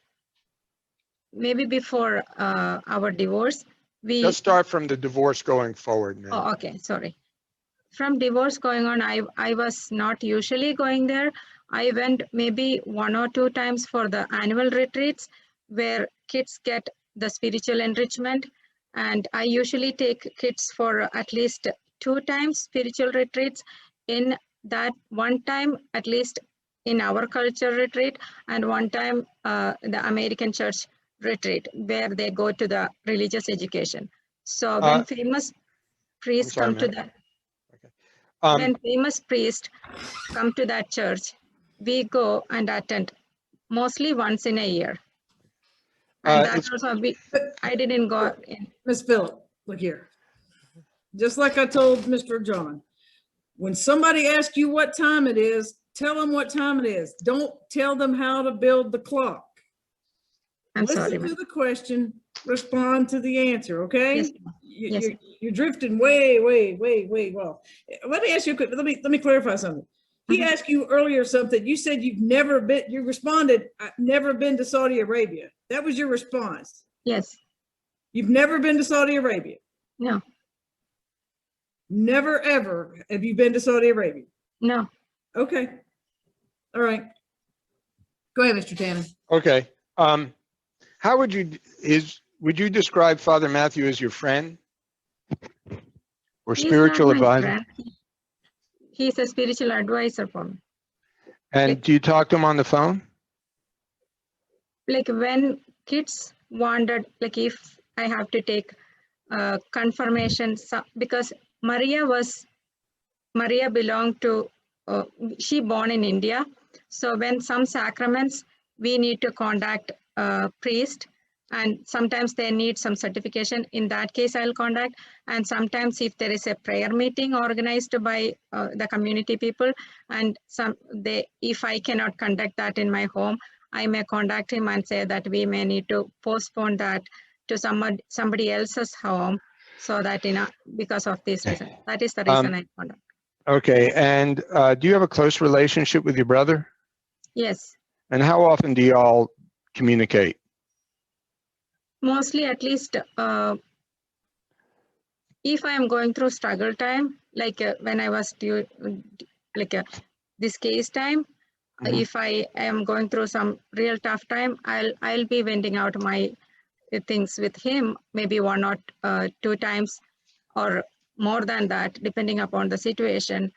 maybe before our divorce. Just start from the divorce going forward, ma'am. Oh, okay, sorry. From divorce going on, I was not usually going there. I went maybe 1 or 2 times for the annual retreats where kids get the spiritual enrichment. And I usually take kids for at least 2 times spiritual retreats. In that 1 time, at least in our culture retreat, and 1 time the American church retreat where they go to the religious education. So when famous priests sorry, come to ma'am. that, Um, when famous priests come to that church, we go and attend mostly once in a year. And that also I didn't go in. Miss Phillip, look here. Just like I told Mr. John, when somebody asks you what time it is, tell them what time it is. Don't tell them how to build the clock. I'm Listen sorry, to ma'am. the question, respond to the answer, okay? Yes, ma'am. Yes. You're drifting way well. Let me ask you a quick, let me clarify something. He asked you earlier something. You said you responded, I've never been to Saudi Arabia. That was your response. Yes. You've never been to Saudi Arabia. No. Never ever have you been to Saudi Arabia. No. Okay. All right. Go ahead, Mr. Tannen. Okay. How would you describe Father Matthew as your friend or He's spiritual not my advisor? friend. He's a spiritual advisor for me. And do you talk to him on the phone? Like when kids wanted, like if I have to take confirmation, because Maria belonged to, she born in India. So when some sacraments, we need to contact a priest, and sometimes they need some certification. In that case, I'll contact. And sometimes if there is a prayer meeting organized by the community people, and if I cannot conduct that in my home, I may contact him and say that we may need to postpone that to somebody else's home, so that, because of this reason. That is the reason I contact. Okay. And do you have a close relationship with your brother? Yes. And how often do you all communicate? Mostly, at least if I am going through struggle time, like when I was this case time, if I am going through some real tough time, I'll be venting out my things with him, maybe 1 or 2 times or more than that, depending upon the situation.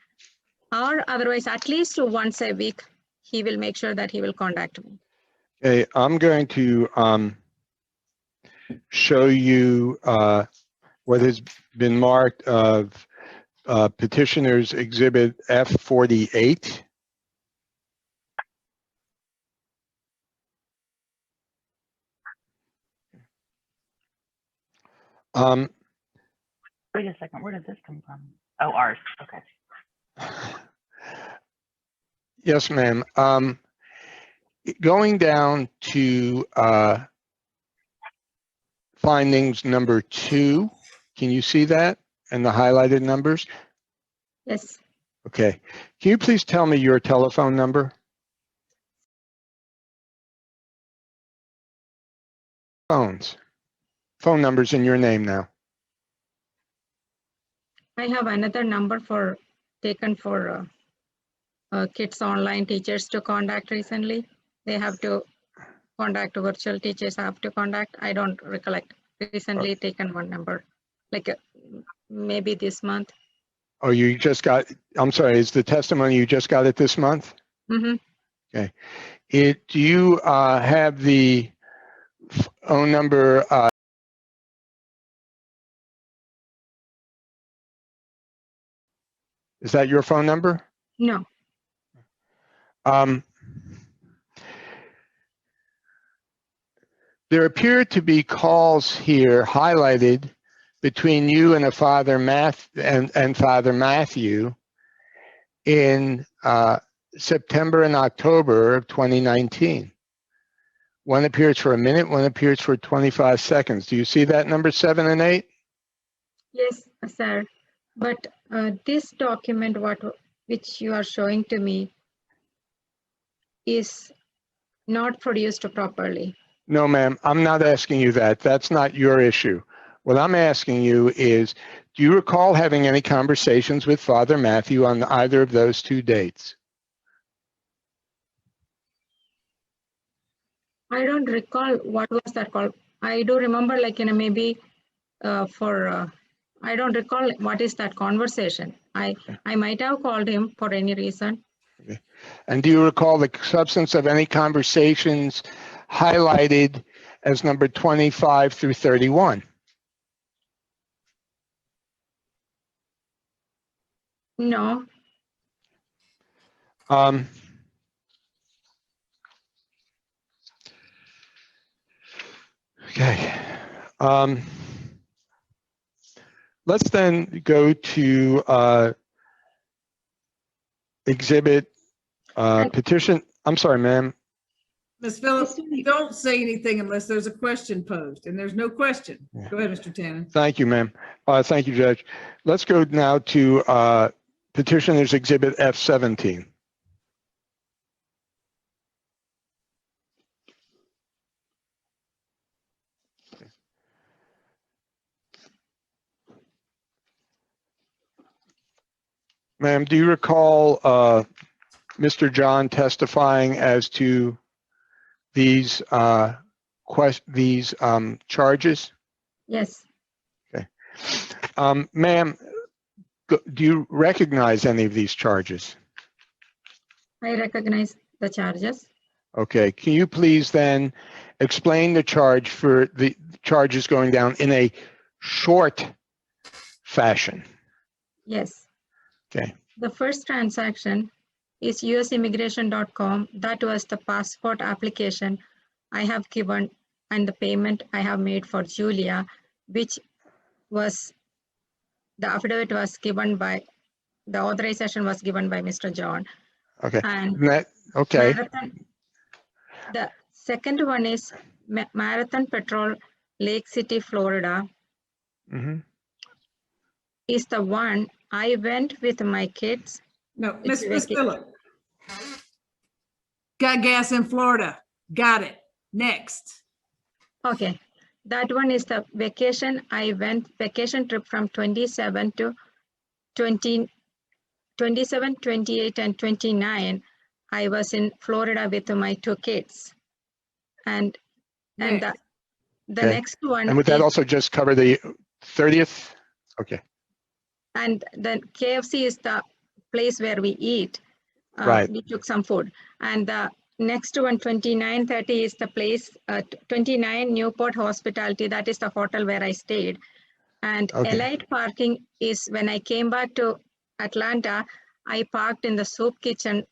Or otherwise, at least once a week, he will make sure that he will contact me. Okay, I'm going to show you what has been marked of Petitioner's Exhibit F48. Wait a second, where did this come from? Oh, ours, okay. Yes, ma'am. Going down to findings number 2, can you see that and the highlighted numbers? Yes. Okay. Can you please tell me your telephone number? Phone numbers in your name now. I have another number taken for kids online teachers to contact recently. They have to contact virtual teachers, have to contact. I don't recollect. Recently taken one number, like maybe this month. Oh, you just got, I'm sorry, is the testimony you just got it this month? Mm-hmm. Do you have the phone number? Is that your phone number? No. There appear to be calls here highlighted between you and Father Matthew in September and October of 2019. One appears for a minute, one appears for 25 seconds. Do you see that number 7 and 8? Yes, sir. But this document, which you are showing to me, is not produced properly. No, ma'am, I'm not asking you that. That's not your issue. What I'm asking you is, do you recall having any conversations with Father Matthew on either of those 2 dates? I don't recall what was that called. I do remember, like, maybe I don't recall what is that conversation. I might have called him for any reason. Okay. And do you recall the substance of any conversations highlighted as number 25 through 31? No. Okay. Let's then go to exhibit petition. I'm sorry, ma'am. Ms. Phillips, don't say anything unless there's a question posed, and there's no question. Go ahead, Mr. Tannen. Thank you, ma'am. Thank you, Judge. Let's go now to petitioner's exhibit F17. Ma'am, do you recall Mr. John testifying as to these charges? Yes. Okay. Ma'am, do you recognize any of these charges? I recognize the charges. Okay. Can you please then explain the charge for the charges going down in a short fashion? Yes. Okay. The first transaction is usimmigration.com. That was the passport application I have given and the payment I have made for Julia, which was, the affidavit was given by, the authorization was given by Mr. John. Okay. And okay. The second one is Marathon Patrol, Lake City, Florida. Mm-hmm. Is the one I went with my kids. No, Miss Phillips. Got gas in Florida. Got it. Next. Okay. That one is the vacation. I went vacation trip from 27 to 20, 27, 28, and 29. I was in Florida with my 2 kids. And the okay. next one. And would that also just cover the 30th? Okay. And then KFC is the place where we eat. Right. We took some food. And the next one, 2930 is the place, 29 Newport Hospitality. That is the hotel where I stayed. And Elite parking is when I came back to Atlanta, I parked in the soup kitchen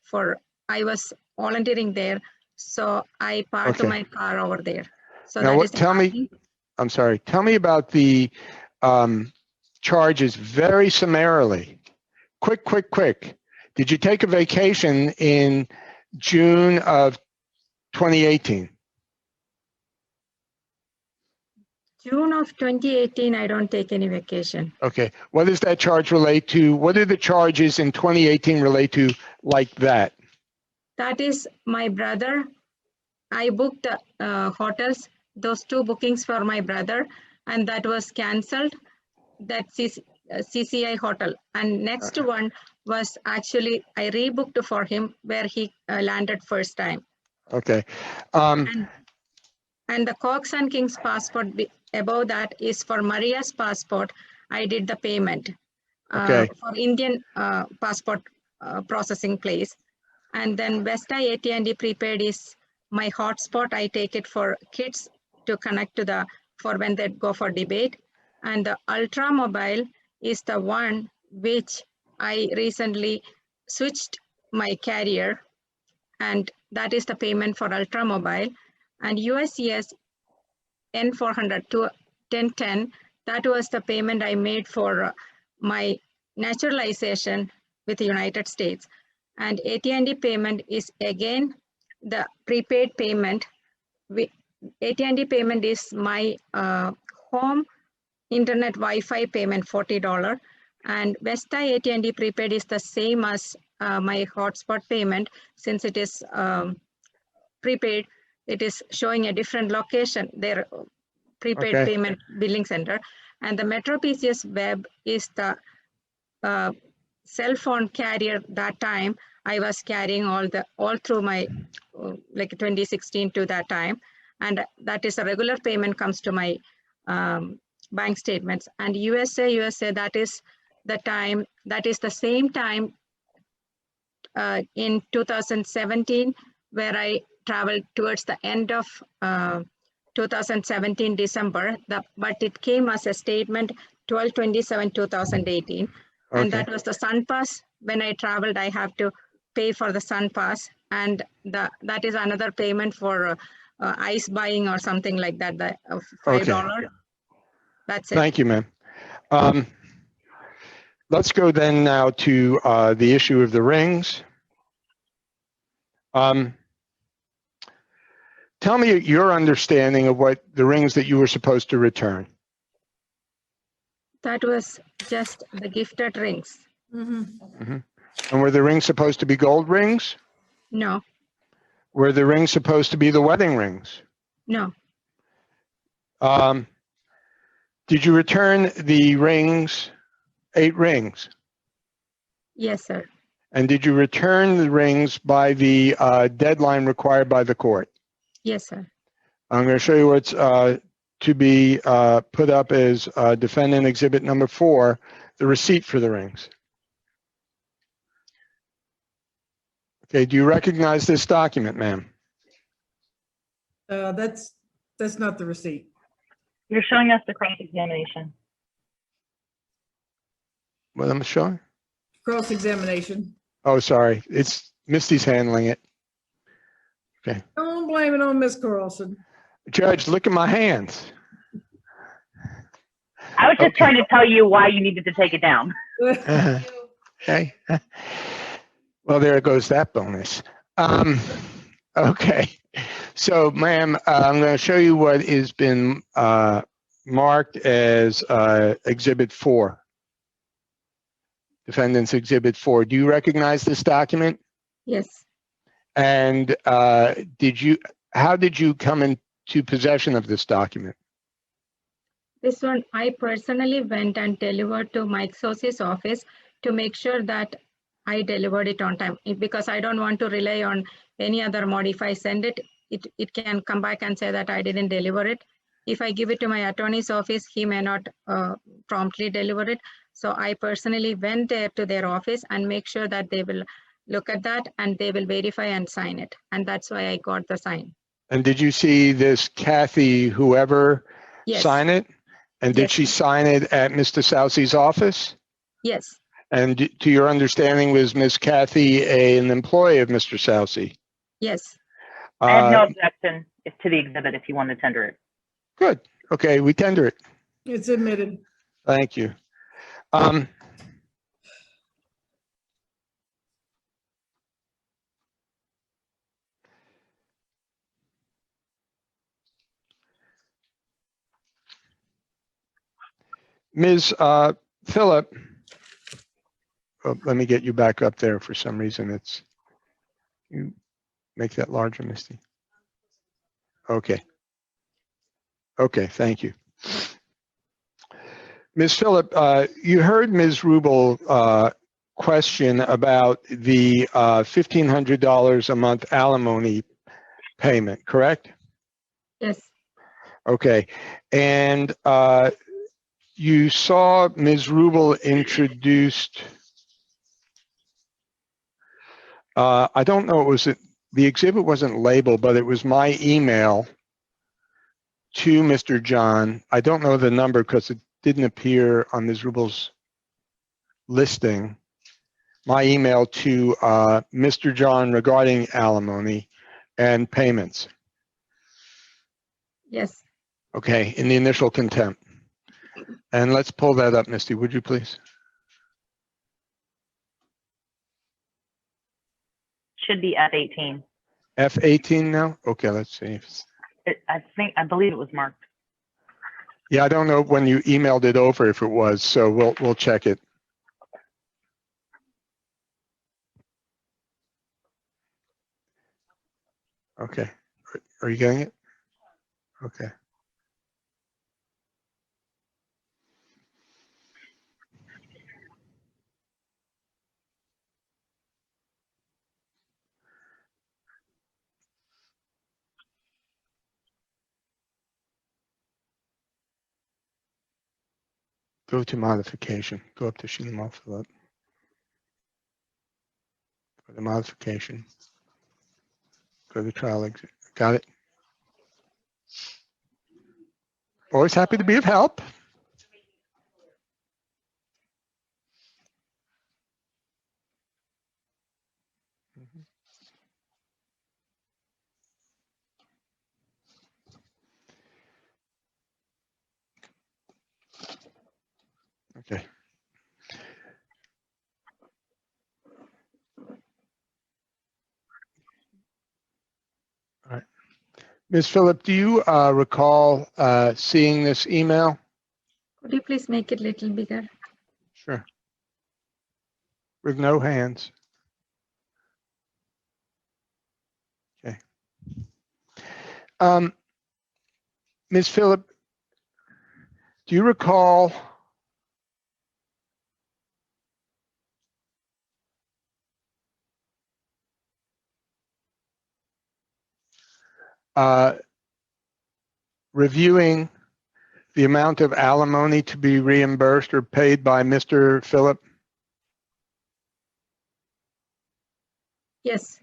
I was volunteering there. So I parked my car over there. So now, that is tell me, I'm sorry, tell me about the charges very summarily. Quick. Did you take a vacation in June of 2018? June of 2018, I don't take any vacation. Okay. What does that charge relate to? What do the charges in 2018 relate to like that? That is my brother. I booked hotels, those 2 bookings for my brother, and that was canceled. That's CCI hotel. And next one was actually, I rebooked for him where he landed first time. Okay. And the Cox and Kings passport above that is for Maria's passport. I did the payment. Okay. for Indian passport processing place. And then Vesta AT&T prepaid is my hotspot. I take it for kids to connect to for when they go for debate. And the Ultra Mobile is the one which I recently switched my carrier, and that is the payment for Ultra Mobile. And USCS N400 to 1010, that was the payment I made for my naturalization with the United States. And AT&T payment is again the prepaid payment. AT&T payment is my home internet Wi-Fi payment, $40. And Vesta AT&T prepaid is the same as my hotspot payment. Since it is prepaid, it is showing a different location, their prepaid Okay. payment billing center. And the Metro PCS Web is the cell phone carrier. That time I was carrying all through my like 2016 to that time, and that is a regular payment comes to my bank statements. And USA, that is the time, that is the same time in 2017 where I traveled towards the end of 2017 December, but it came as a statement 12/27/2018. And Okay. that was the Sun Pass. When I traveled, I have to pay for the Sun Pass, and that is another payment for ice buying or something like that, $5. Okay. That's it. Thank you, ma'am. Let's go then now to the issue of the rings. Tell me your understanding of what the rings that you were supposed to return. That was just the gifted rings. Mhm. And were the rings supposed to be gold rings? No, Were the rings supposed to be the wedding rings? no, Did you return the rings, 8 rings? yes, sir. And did you return the rings by the deadline required by the court? Yes, sir. I'm going to show you what's to be put up as defendant exhibit number 4, the receipt for the rings. Okay, do you recognize this document, ma'am? That's not the receipt. You're showing us the cross-examination. What am I showing? Cross-examination. Oh, sorry. It's Misty's handling it. Don't blame it on Miss Carlson. Judge, look at my hands. I was just Okay. trying to tell you why you needed to take it down. Okay. Well, there goes that bonus. Okay. So, ma'am, I'm going to show you what has been marked as Exhibit 4. Defendant's Exhibit 4. Do you recognize this document? Yes. And how did you come into possession of this document? This one, I personally went and delivered to Mike Sosi's office to make sure that I delivered it on time, because I don't want to rely on any other mode. If I send it, it can come back and say that I didn't deliver it. If I give it to my attorney's office, he may not promptly deliver it. So I personally went there to their office and make sure that they will look at that and they will verify and sign it. And that's why I got the sign. And did you see this Kathy, whoever, Yes. sign it? And did Yes. she sign it at Mr. Soucy's office? Yes. And to your understanding, was Ms. Kathy an employee of Mr. Soucy? Yes. I have no objection to the exhibit if you want to tender it. Good. Okay, we tender it. It's admitted. Thank you. Ms. Phillip, oh, let me get you back up there. For some reason, you make that larger, Misty. Okay. Okay, thank you. Ms. Phillip, you heard Ms. Rubel question about the $1,500 a month alimony payment, correct? Yes. Okay. And you saw Ms. Rubel introduced, I don't know, the exhibit wasn't labeled, but it was my email to Mr. John. I don't know the number because it didn't appear on Ms. Rubel's listing. My email to Mr. John regarding alimony and payments. Yes. Okay, in the initial contempt. And let's pull that up, Misty, would you please? Should be F18. F18 now? Okay, let's see. I believe it was marked. Yeah, I don't know when you emailed it over if it was, so we'll check it. Okay, are you getting it? Okay. Go to modification, go up to Shima Philip. Go to modification. Go to trial exit. Got it? Always happy to be of help. Okay. All right. Ms. Phillip, do you recall seeing this email? Could you please make it a little bigger? Sure. With no hands. Okay. Ms. Phillip, do you recall reviewing the amount of alimony to be reimbursed or paid by Mr. Phillip? Yes.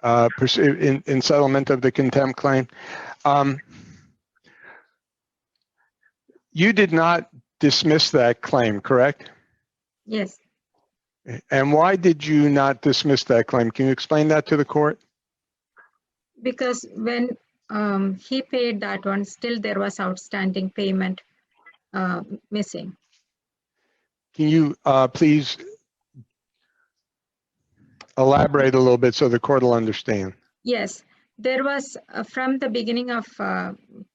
In settlement of the contempt claim. You did not dismiss that claim, correct? Yes. And why did you not dismiss that claim? Can you explain that to the court? Because when he paid that one, still there was outstanding payment missing. Can you please elaborate a little bit so the court will understand? Yes, there was from the beginning of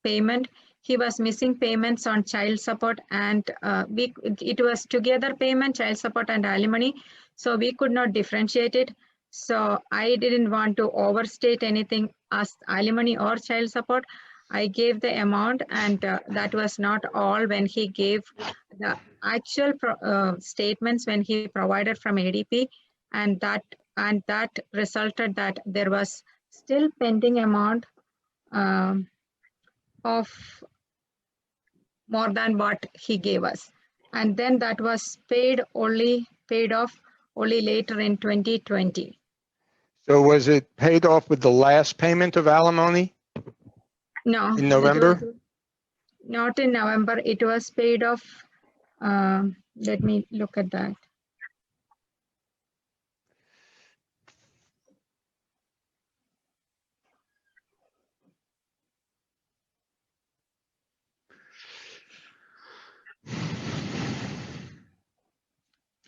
payment, he was missing payments on child support, and it was together payment, child support and alimony. So we could not differentiate it. So I didn't want to overstate anything as alimony or child support. I gave the amount, and that was not all when he gave the actual statements when he provided from ADP, and that resulted that there was still pending amount of more than what he gave us. And then that was paid off only later in 2020. So was it paid off with the last payment of alimony? No. In November? Not in November. It was paid off. Let me look at that.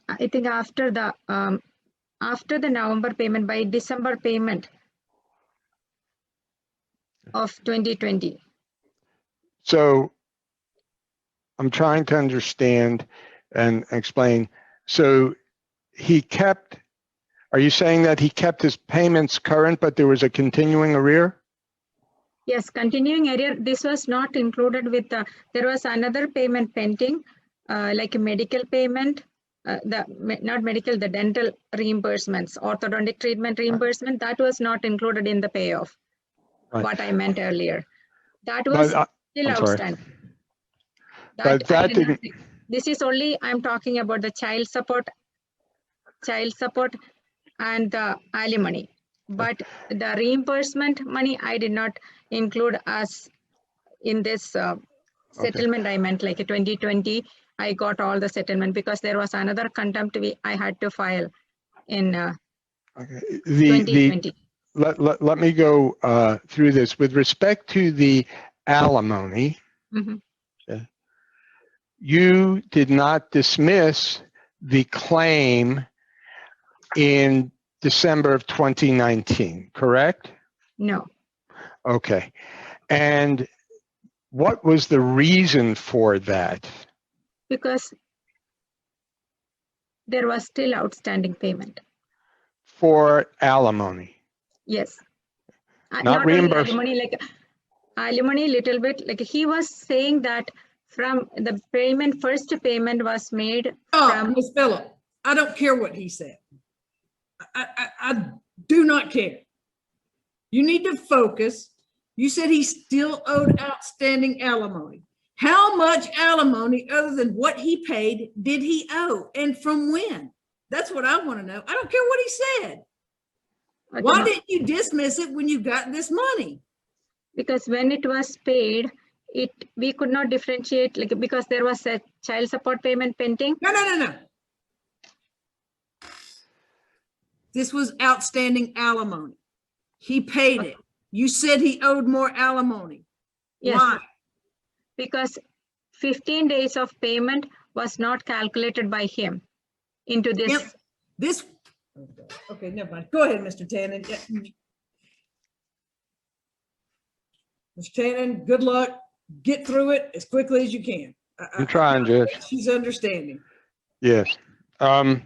I think after the November payment, by December payment of 2020. So I'm trying to understand and explain. So are you saying that he kept his payments current, but there was a continuing arrear? Yes, continuing arrear. This was not included with there was another payment pending, like a medical payment, not medical, the dental reimbursements, orthodontic treatment reimbursement, that was not included in the payoff. Right. What I meant earlier. That was still outstanding. But I that did not didn't, see. This is only, I'm talking about the child support and the alimony. But the reimbursement money, I did not include as in this settlement. I meant like a 2020, I got all the settlement because there was another contempt I had to file in okay. 2020. Let me go through this. With respect to the alimony, Mhm. you did not dismiss the claim in December of 2019, correct? No, Okay. And what was the reason for that? because there was still outstanding payment. For alimony, Yes. not Not only reimbursement. alimony, like alimony little bit, like he was saying that from the payment, first payment was made Oh, from, Ms. Phillip, I don't care what he said. I do not care. You need to focus. You said he still owed outstanding alimony. How much alimony other than what he paid did he owe and from when? That's what I want to know. I don't care what he said. Why didn't you dismiss it when you got this money? because when it was paid, we could not differentiate, like, because there was a child support payment pending. No. This was outstanding alimony. He paid it. You said he owed more alimony. Yes, Why? because 15 days of payment was not calculated by him into this. Yep. This, okay, never mind. Go ahead, Mr. Tannen. Mr. Tannen, good luck. Get through it as quickly as you can. I'm trying, Judge. She's understanding. Yes. And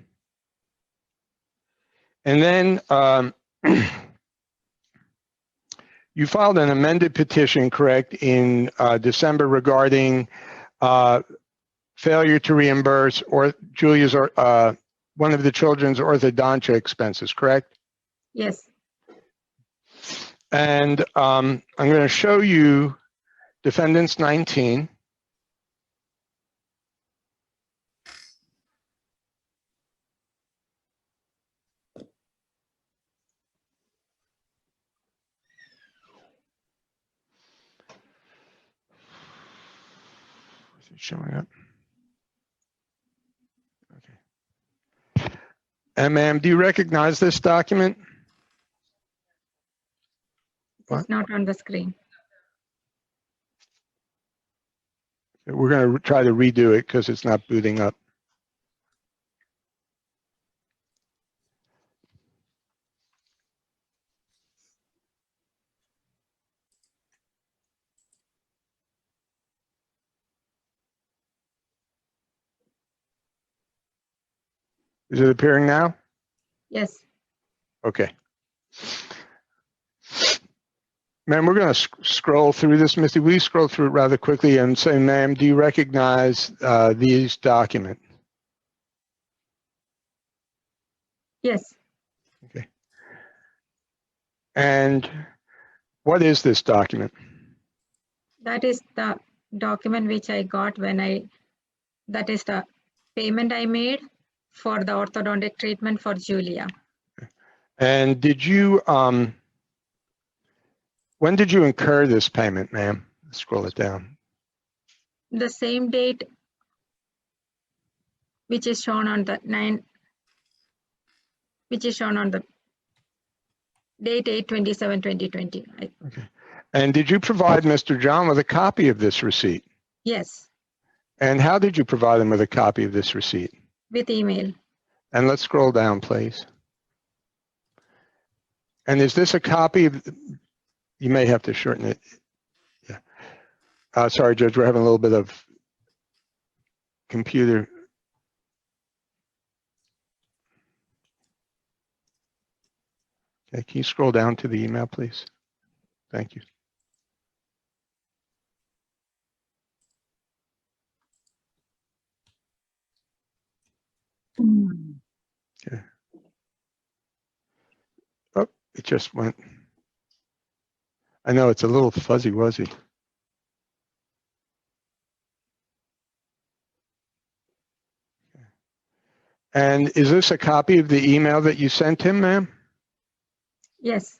then you filed an amended petition, correct, in December regarding failure to reimburse or Julia's or one of the children's orthodontia expenses, correct? Yes, And I'm going to show you defendants 19. Is it showing up? Okay. And ma'am, do you recognize this document? it's not on the screen. We're going to try to redo it because it's not booting up. Is it appearing now? Yes, Okay. Ma'am, we're going to scroll through this. Misty, will you scroll through it rather quickly and say, ma'am, do you recognize these documents? yes. Okay. And what is this document? That is the document which I got when that is the payment I made for the orthodontic treatment for Julia. And did you, when did you incur this payment, ma'am? Scroll it down. The same date, which is shown on the date 8/27/2020. Okay. And did you provide Mr. John with a copy of this receipt? Yes, And how did you provide him with a copy of this receipt? with email. And let's scroll down, please. And is this a copy of, you may have to shorten it. Yeah. Sorry, Judge, we're having a little bit of computer. Okay, can you scroll down to the email, please? Thank you. Okay. Oh, it just went. I know it's a little fuzzy-wuzzy. And is this a copy of the email that you sent him, ma'am? Yes,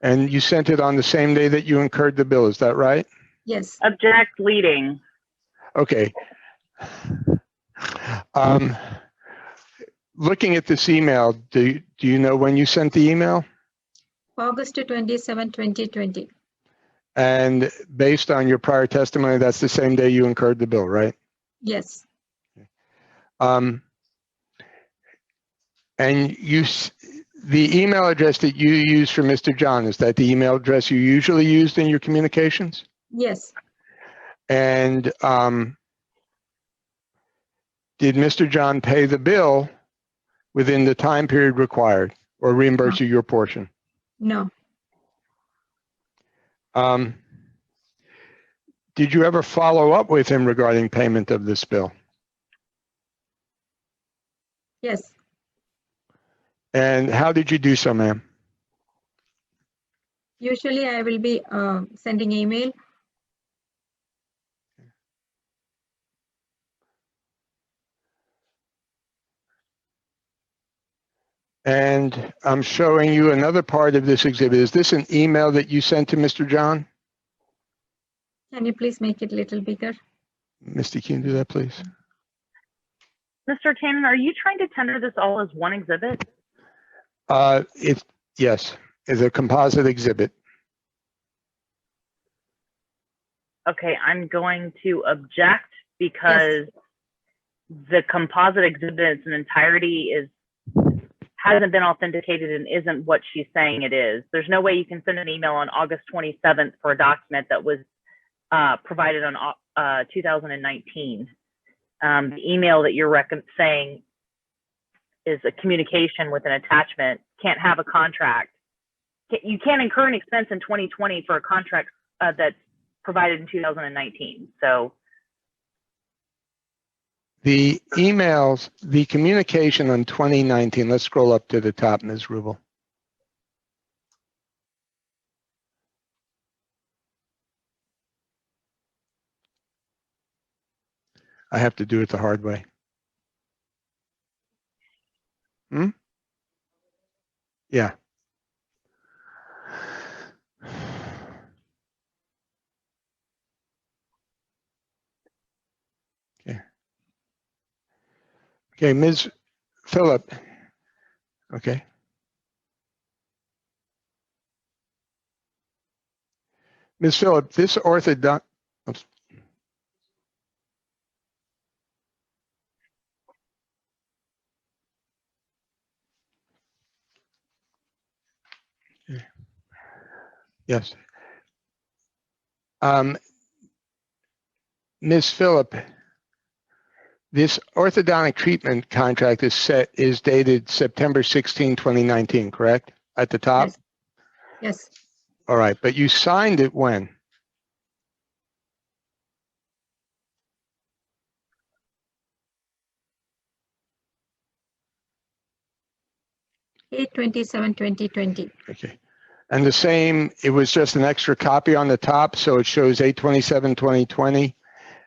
And you sent it on the same day that you incurred the bill, is that right? yes. Object leading. Okay. Looking at this email, do you know when you sent the email? August 27, 2020. And based on your prior testimony, that's the same day you incurred the bill, right? Yes, And the email address that you use for Mr. John, is that the email address you usually used in your communications? yes, And did Mr. John pay the bill within the time period required or reimburse you your portion? no, Did you ever follow up with him regarding payment of this bill? yes. And how did you do so, ma'am? Usually I will be sending email. And I'm showing you another part of this exhibit. Is this an email that you sent to Mr. John? Can you please make it a little bigger? Misty, can you do that, please? Mr. Tannen, are you trying to tender this all as one exhibit? Yes, it's a composite exhibit. Okay, I'm going to object because the composite exhibit in its entirety hasn't been authenticated and isn't what she's saying it is. There's no way you can send an email on August 27th for a document that was provided on 2019. The email that you're saying is a communication with an attachment can't have a contract. You can't incur an expense in 2020 for a contract that's provided in 2019. So The emails, the communication on 2019, let's scroll up to the top, Ms. Rubel. I have to do it the hard way. Yeah. Okay. Okay, Ms. Phillip. Okay. Ms. Phillip, this orthodox. Yes. Ms. Phillip, this orthodontic treatment contract is dated September 16, 2019, correct? At the top? Yes. Yes, All right, but you signed it when? 8/27/2020. Okay. And the same, it was just an extra copy on the top, so it shows 8/27/2020,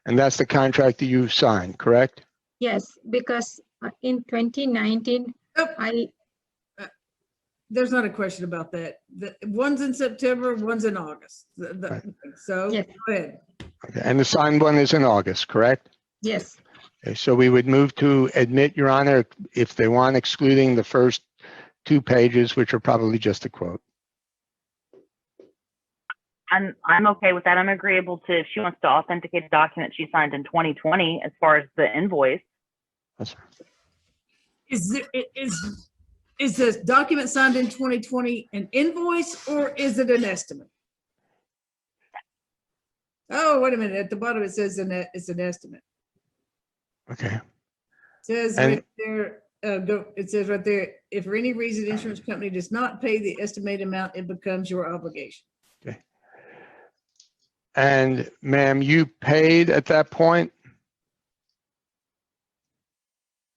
and that's the contract that you signed, correct? Yes, because in 2019, Oh, there's not a question about that. One's in September, one's in August. Right. So Yes. go ahead. Okay. And the signed one is in August, correct? yes, Okay, so we would move to admit, Your Honor, if they want, excluding the first 2 pages, which are probably just a quote. I'm okay with that. I'm agreeable to if she wants to authenticate a document she signed in 2020 as far as the invoice. That's- Is this document signed in 2020 an invoice or is it an estimate? Oh, wait a minute. At the bottom, it says it's an estimate. Okay. It says And- right there, it says right there, if for any reason the insurance company does not pay the estimated amount, it becomes your obligation. Okay. And ma'am, you paid at that point?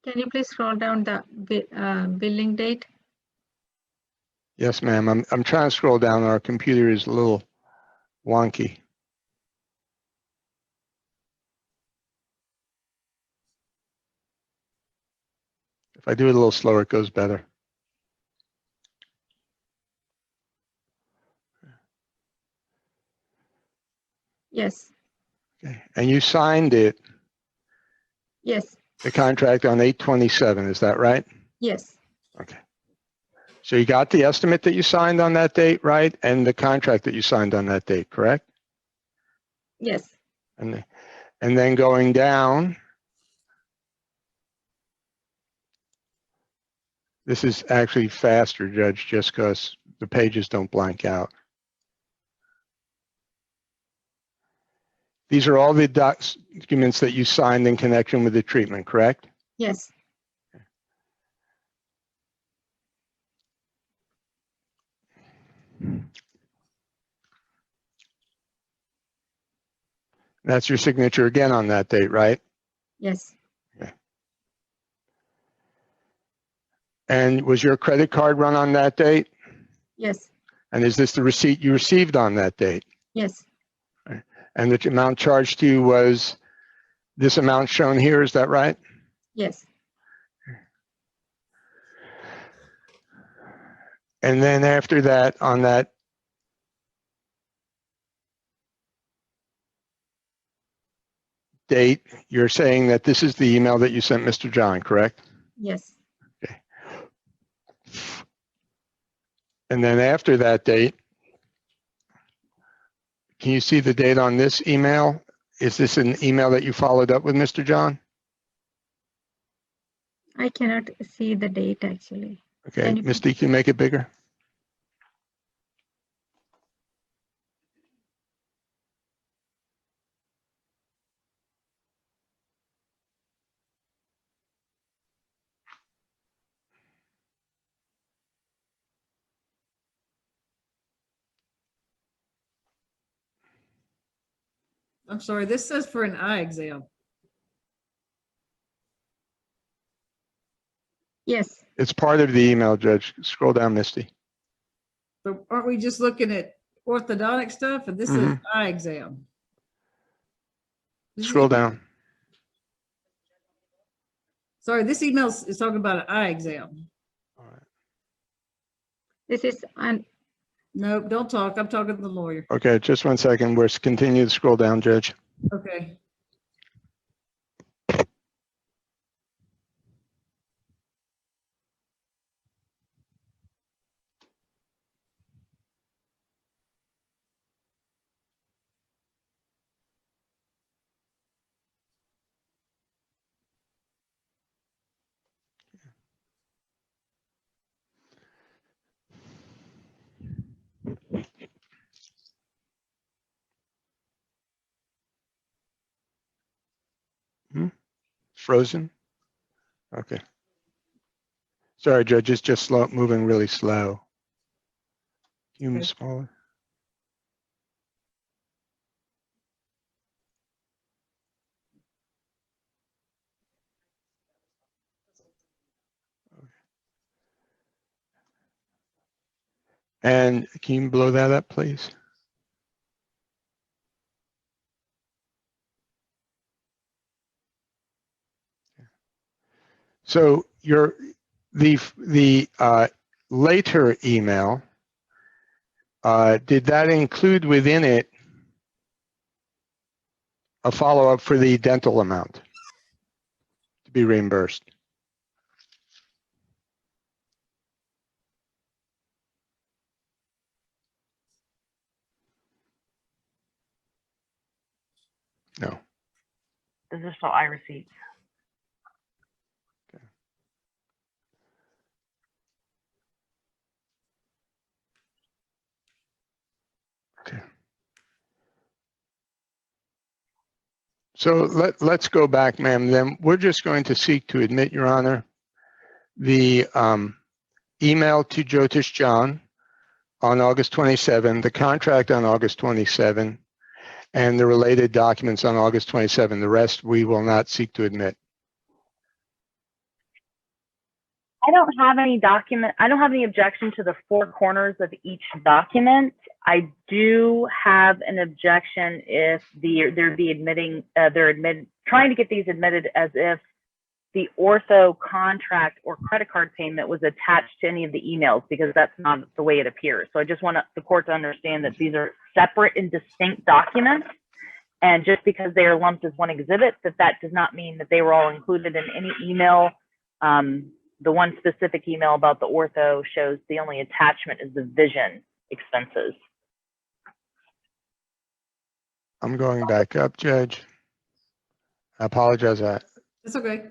can you please scroll down the billing date? Yes, ma'am. I'm trying to scroll down. Our computer is a little wonky. If I do it a little slower, it goes better. Yes, Okay. And you signed it, yes, the contract on 8/27, is that right? yes, Okay. So you got the estimate that you signed on that date, right? And the contract that you signed on that date, correct? yes. And then going down, this is actually faster, Judge, just because the pages don't blank out. These are all the documents that you signed in connection with the treatment, correct? Yes, That's your signature again on that date, right? yes, And was your credit card run on that date? yes, And is this the receipt you received on that date? yes, And the amount charged to you was this amount shown here, is that right? yes, And then after that, on that date, you're saying that this is the email that you sent Mr. John, correct? yes, And then after that date, can you see the date on this email? Is this an email that you followed up with Mr. John? I cannot see the date actually. Okay, Can you- Misty, can you make it bigger? I'm sorry, this says for an eye exam. Yes, It's part of the email, Judge. Scroll down, Misty. But aren't we just looking at orthodontic stuff? And this is Mhm. eye exam. This Scroll email- down. Sorry, this email is talking about an eye exam. this is an, Nope, don't talk. I'm talking to the lawyer. Okay, just 1 second. We're continue to scroll down, Judge. Okay. Frozen? Okay. Sorry, Judge, it's just slow, moving really slow. Can you move Okay. smaller? And can you blow that up, please? So the later email, did that include within it a follow-up for the dental amount to be reimbursed? No. This is for eye receipts. Okay. So let's go back, ma'am. Then we're just going to seek to admit, Your Honor, the email to Jyotish John on August 27, the contract on August 27, and the related documents on August 27. The rest we will not seek to admit. I don't have any document. I don't have any objection to the four corners of each document. I do have an objection if they're trying to get these admitted as if the ortho contract or credit card payment was attached to any of the emails, because that's not the way it appears. So I just want the court to understand that these are separate and distinct documents. And just because they are lumped as one exhibit, that does not mean that they were all included in any email. The one specific email about the ortho shows the only attachment is the vision expenses. I'm going back up, Judge. I apologize. That's okay.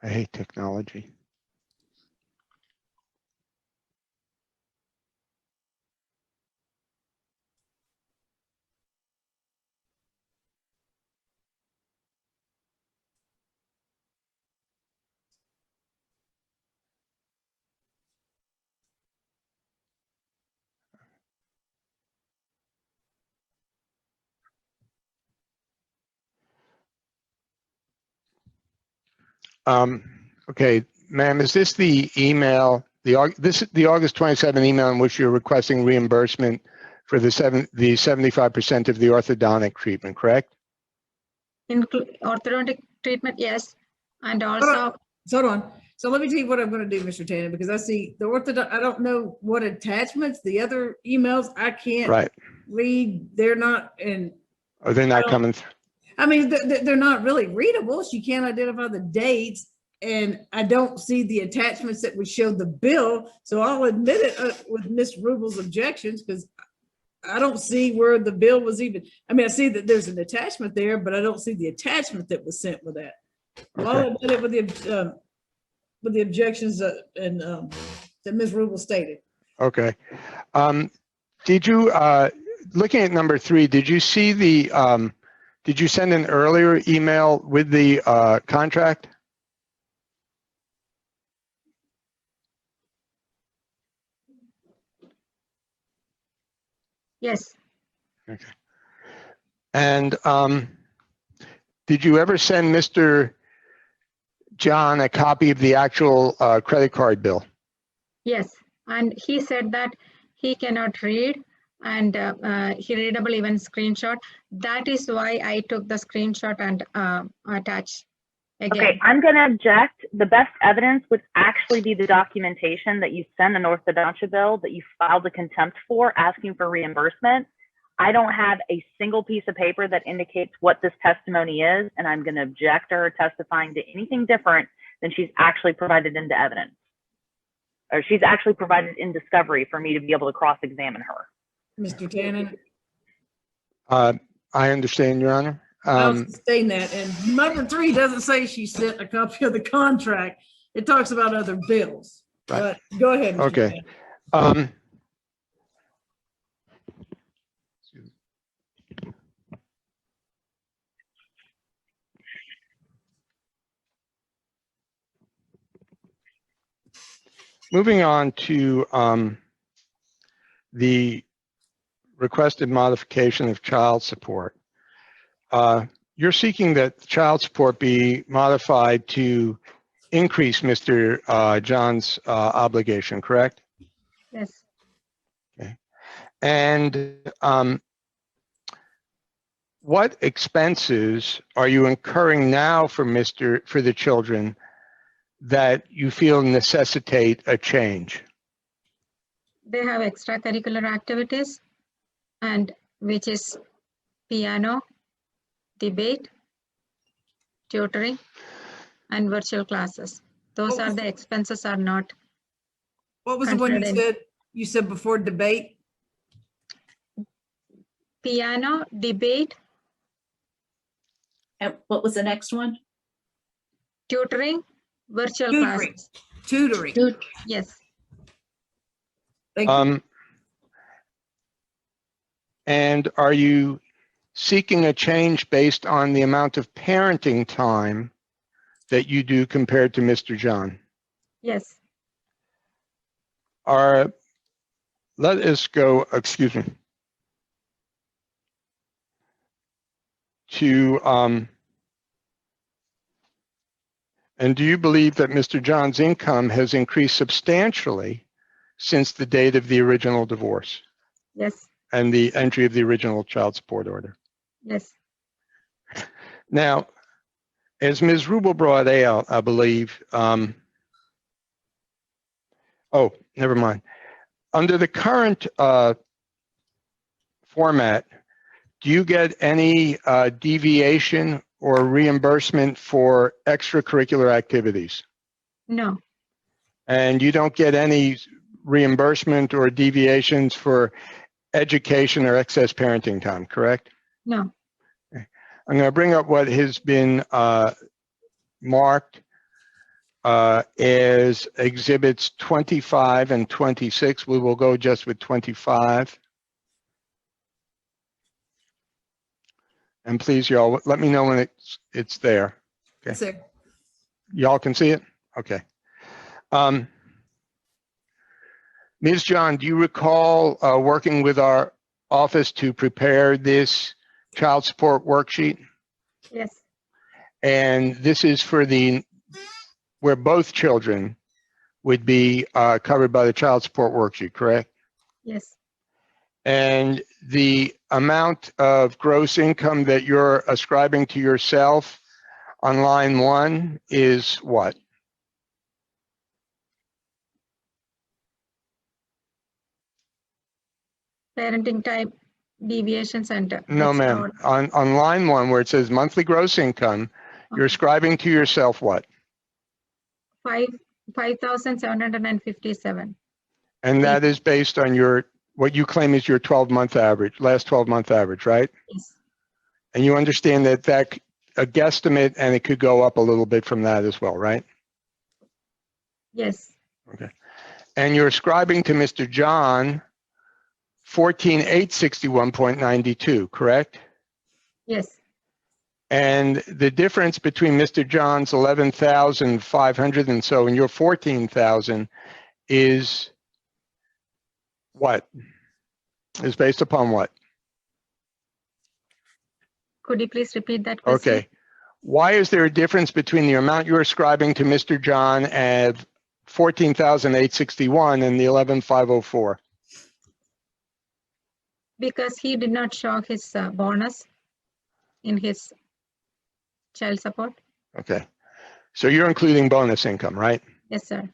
I hate technology. Okay, ma'am, is this the email, this is the August 27 email in which you're requesting reimbursement for the 75% of the orthodontic treatment, correct? Orthodontic treatment, yes. And Hold also, on. Hold on. So let me tell you what I'm going to do, Mr. Tannen, because I see the orthodont. I don't know what attachments, the other emails I can't Right. read. They're not, and Or they're not coming through? I mean, they're not really readable. She can't identify the dates, and I don't see the attachments that would show the bill. So I'll admit it with Ms. Rubel's objections, because I don't see where the bill was even. I mean, I see that there's an attachment there, but I don't see the attachment that was sent with that. Okay. I'll admit it with the objections that Ms. Rubel stated. Okay. Did you, looking at number 3, did you see the, did you send an earlier email with the contract? yes, Okay. And did you ever send Mr. John a copy of the actual credit card bill? yes. And he said that he cannot read, and he readable even screenshot. That is why I took the screenshot and attach again. Okay, I'm going to object. The best evidence would actually be the documentation that you send an orthodontia bill that you filed a contempt for asking for reimbursement. I don't have a single piece of paper that indicates what this testimony is, and I'm going to object to her testifying to anything different than she's actually provided into evidence, or she's actually provided in discovery for me to be able to cross-examine her. Mr. Tannen, I understand, Your Honor. I was saying that, and number 3 doesn't say she sent a copy of the contract. It talks about other bills. Right. But go ahead, Mr. Okay. Tannen. Moving on to the requested modification of child support. You're seeking that child support be modified to increase Mr. John's obligation, correct? Yes. Okay. And what expenses are you incurring now for the children that you feel necessitate a change? They have extracurricular activities, and which is piano, debate, tutoring, and virtual classes. Those are the expenses are not. What was the one you Considered said? You said before debate? Piano, debate, And what was the next one? tutoring, virtual Tutoring. classes. Tutoring. Yes, Thank you. And are you seeking a change based on the amount of parenting time that you do compared to Mr. John? yes. Let us go, excuse me, to, and do you believe that Mr. John's income has increased substantially since the date of the original divorce Yes, and the entry of the original child support order? yes, Now, as Ms. Rubel brought out, I believe, oh, never mind. Under the current format, do you get any deviation or reimbursement for extracurricular activities? no, And you don't get any reimbursement or deviations for education or excess parenting time, correct? no, I'm going to bring up what has been marked as exhibits 25 and 26. We will go just with 25. And please, y'all, let me know when it's there. That's it. Y'all can see it? Okay. Ms. John, do you recall working with our office to prepare this child support worksheet? yes, And this is for where both children would be covered by the child support worksheet, correct? yes. And the amount of gross income that you're ascribing to yourself on line 1 is what? Parenting type deviation center. No, ma'am. On line 1 where it says monthly gross income, you're ascribing to yourself what? 5,757. And that is based on what you claim is your 12-month average, last 12-month average, right? Yes, And you understand that a guesstimate, and it could go up a little bit from that as well, right? yes, Okay. And you're ascribing to Mr. John 14,861.92, correct? yes. And the difference between Mr. John's 11,500 and so and your 14,000 is what? Is based upon what? Could you please repeat that question? Okay. Why is there a difference between the amount you're ascribing to Mr. John at 14,861 and the 11,504? Because he did not show his bonus in his child support. Okay. So you're including bonus income, right? Yes, sir.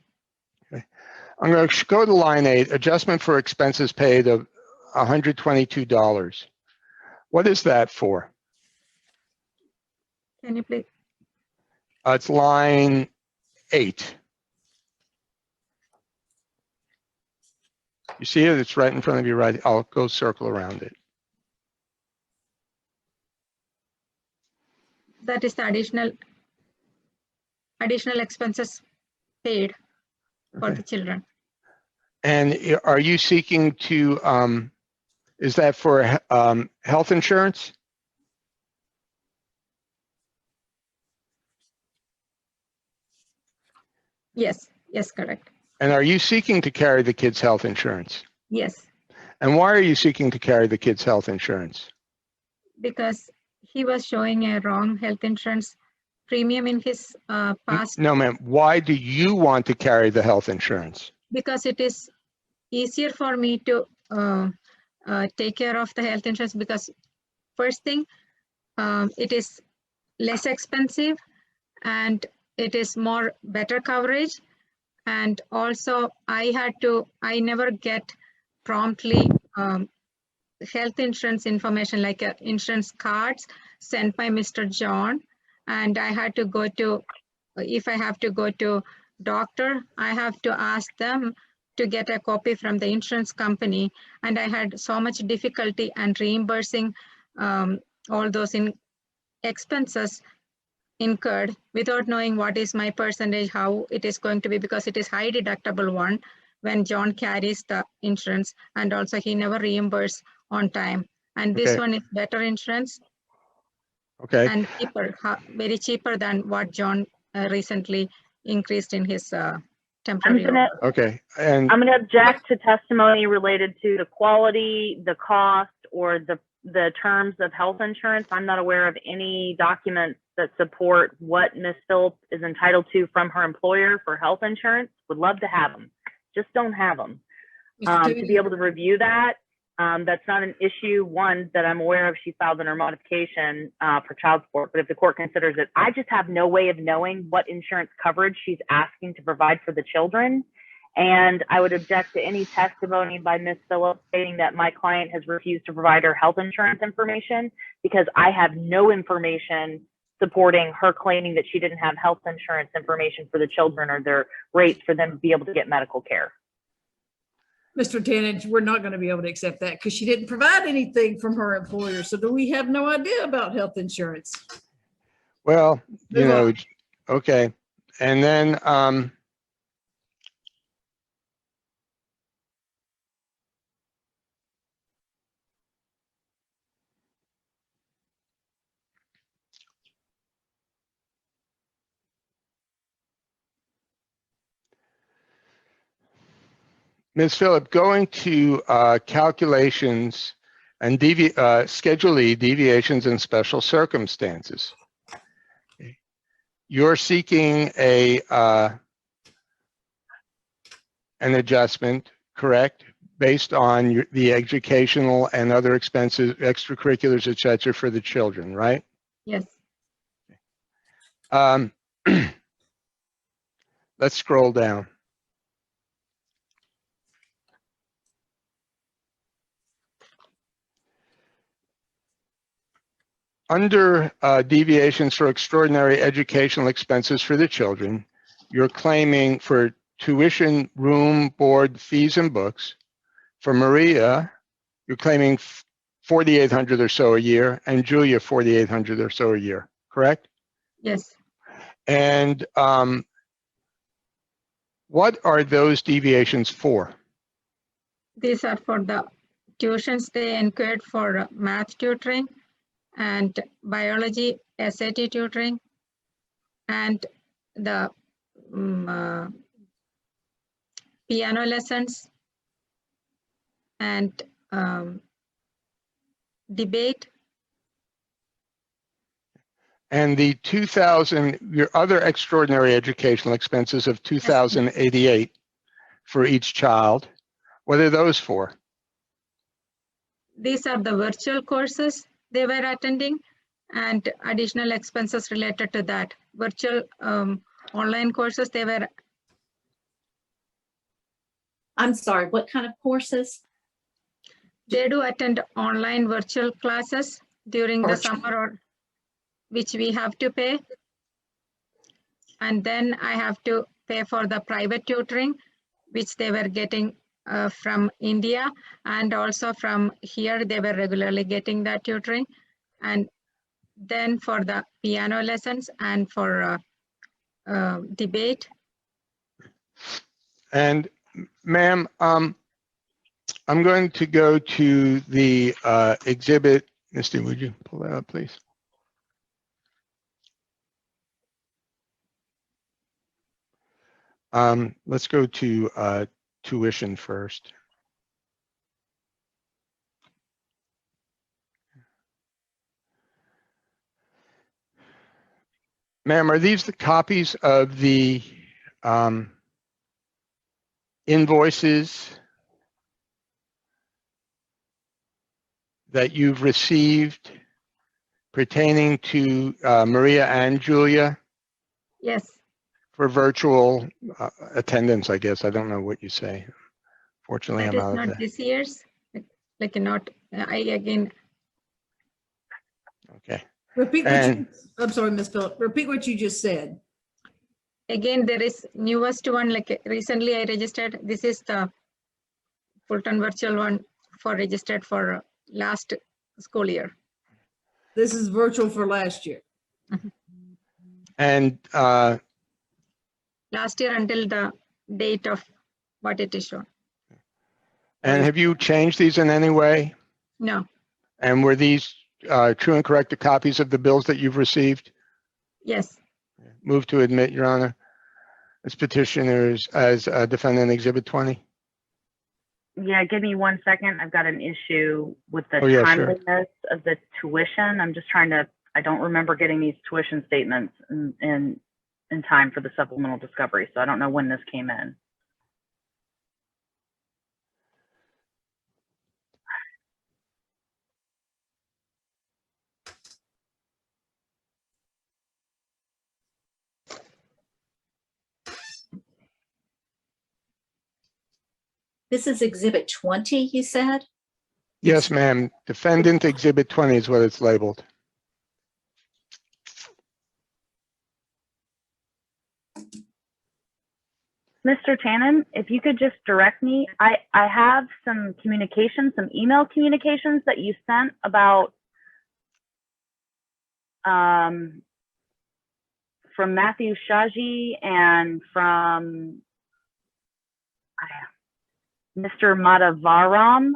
I'm going to go to line 8, adjustment for expenses paid of $122. What is that for? Can you please? It's line 8. You see it? It's right in front of you, right? I'll go circle around it. That is the additional expenses paid for Okay. the children. And are you seeking to, is that for health insurance? Yes, yes, correct. And are you seeking to carry the kids' health insurance? Yes, And why are you seeking to carry the kids' health insurance? because he was showing a wrong health insurance premium in his past. No, ma'am. Why do you want to carry the health insurance? Because it is easier for me to take care of the health insurance, because first thing, it is less expensive and it is more better coverage. And also I never get promptly health insurance information like insurance cards sent by Mr. John. And I had to go to, if I have to go to doctor, I have to ask them to get a copy from the insurance company. And I had so much difficulty and reimbursing all those expenses incurred without knowing what is my percentage, how it is going to be, because it is high deductible one when John carries the insurance, and also he never reimburses on time. And this Okay. one is better insurance Okay. and cheaper, very cheaper than what John recently increased in his temporary. Okay. And I'm going to object to testimony related to the quality, the cost, or the terms of health insurance. I'm not aware of any documents that support what Ms. Phillips is entitled to from her employer for health insurance. Would love to have them. Just don't have them. To be able to review that, that's not an issue, one, that I'm aware of. She filed in her modification for child support, but if the court considers it, I just have no way of knowing what insurance coverage she's asking to provide for the children. And I would object to any testimony by Ms. Phillips stating that my client has refused to provide her health insurance information, because I have no information supporting her claiming that she didn't have health insurance information for the children or their rates for them to be able to get medical care. Mr. Tanage, we're not going to be able to accept that because she didn't provide anything from her employer. So do we have no idea about health insurance? well, you Move know, on. okay. And then, Ms. Phillip, going to calculations and Schedule E, deviations and special circumstances. You're seeking an adjustment, correct? Based on the educational and other expenses, extracurriculars, et cetera, for the children, right? Yes. Let's scroll down. Under deviations for extraordinary educational expenses for the children, you're claiming for tuition, room, board, fees, and books. For Maria, you're claiming $4,800 or so a year, and Julia $4,800 or so a year, correct? Yes. And what are those deviations for? These are for the tuitions they incurred for math tutoring and biology SAT tutoring and the piano lessons and debate. And the your other extraordinary educational expenses of $2,088 for each child, what are those for? These are the virtual courses they were attending and additional expenses related to that. Virtual online courses they were. I'm sorry, what kind of courses? They do attend online virtual classes during the Virtual. summer, or which we have to pay. And then I have to pay for the private tutoring, which they were getting from India, and also from here, they were regularly getting that tutoring. And then for the piano lessons and for debate. And ma'am, I'm going to go to the exhibit. Misty, would you pull that up, please? Let's go to tuition first. Ma'am, are these the copies of the invoices that you've received pertaining to Maria and Julia? Yes. For virtual attendance, I guess. I don't know what you say. Fortunately, That I'm is out of not that. this year's, like not again, Okay. Repeat what And- you, I'm sorry, Ms. Phillip, repeat what you just said. again, there is newest one, like recently I registered. This is the Fulton virtual one for registered for last school year. This is virtual for last year. And Last year until the date of what it is shown. have you changed these in any way? No, And were these true and correct copies of the bills that you've received? yes, Move to admit, Your Honor, as petitioners as defendant Exhibit 20. Yeah, give me 1 second. I've got an issue with the Oh, yeah, sure. timeliness of the tuition. I'm just trying to, I don't remember getting these tuition statements in time for the supplemental discovery. So I don't know when this came in. This is Exhibit 20, you said? Yes, ma'am. Defendant Exhibit 20 is what it's labeled. Mr. Tannen, if you could just direct me, I have some communications, some email communications that you sent about from Matthew Shaji and from Mr. Madhavaram,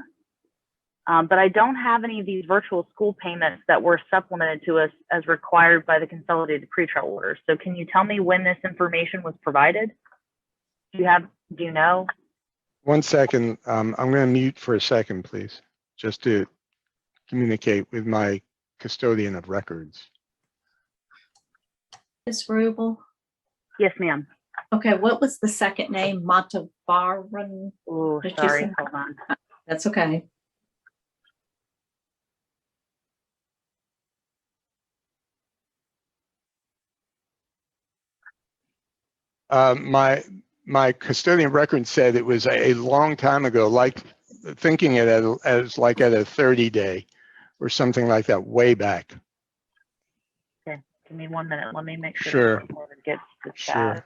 but I don't have any of these virtual school payments that were supplemented to us as required by the consolidated pretrial orders. So can you tell me when this information was provided? Do you know? 1 second. I'm going to mute for a second, please, just to communicate with my custodian of records. Ms. Rubel? Yes, ma'am. Okay, what was the second name? Matavaran? Oh, Did you sorry, say- hold on. That's okay. My custodian of records said it was a long time ago, like thinking it as like at a 30-day or something like that, way back. Okay, give me 1 minute. Let me make sure. Sure. The report gets the Sure. chat.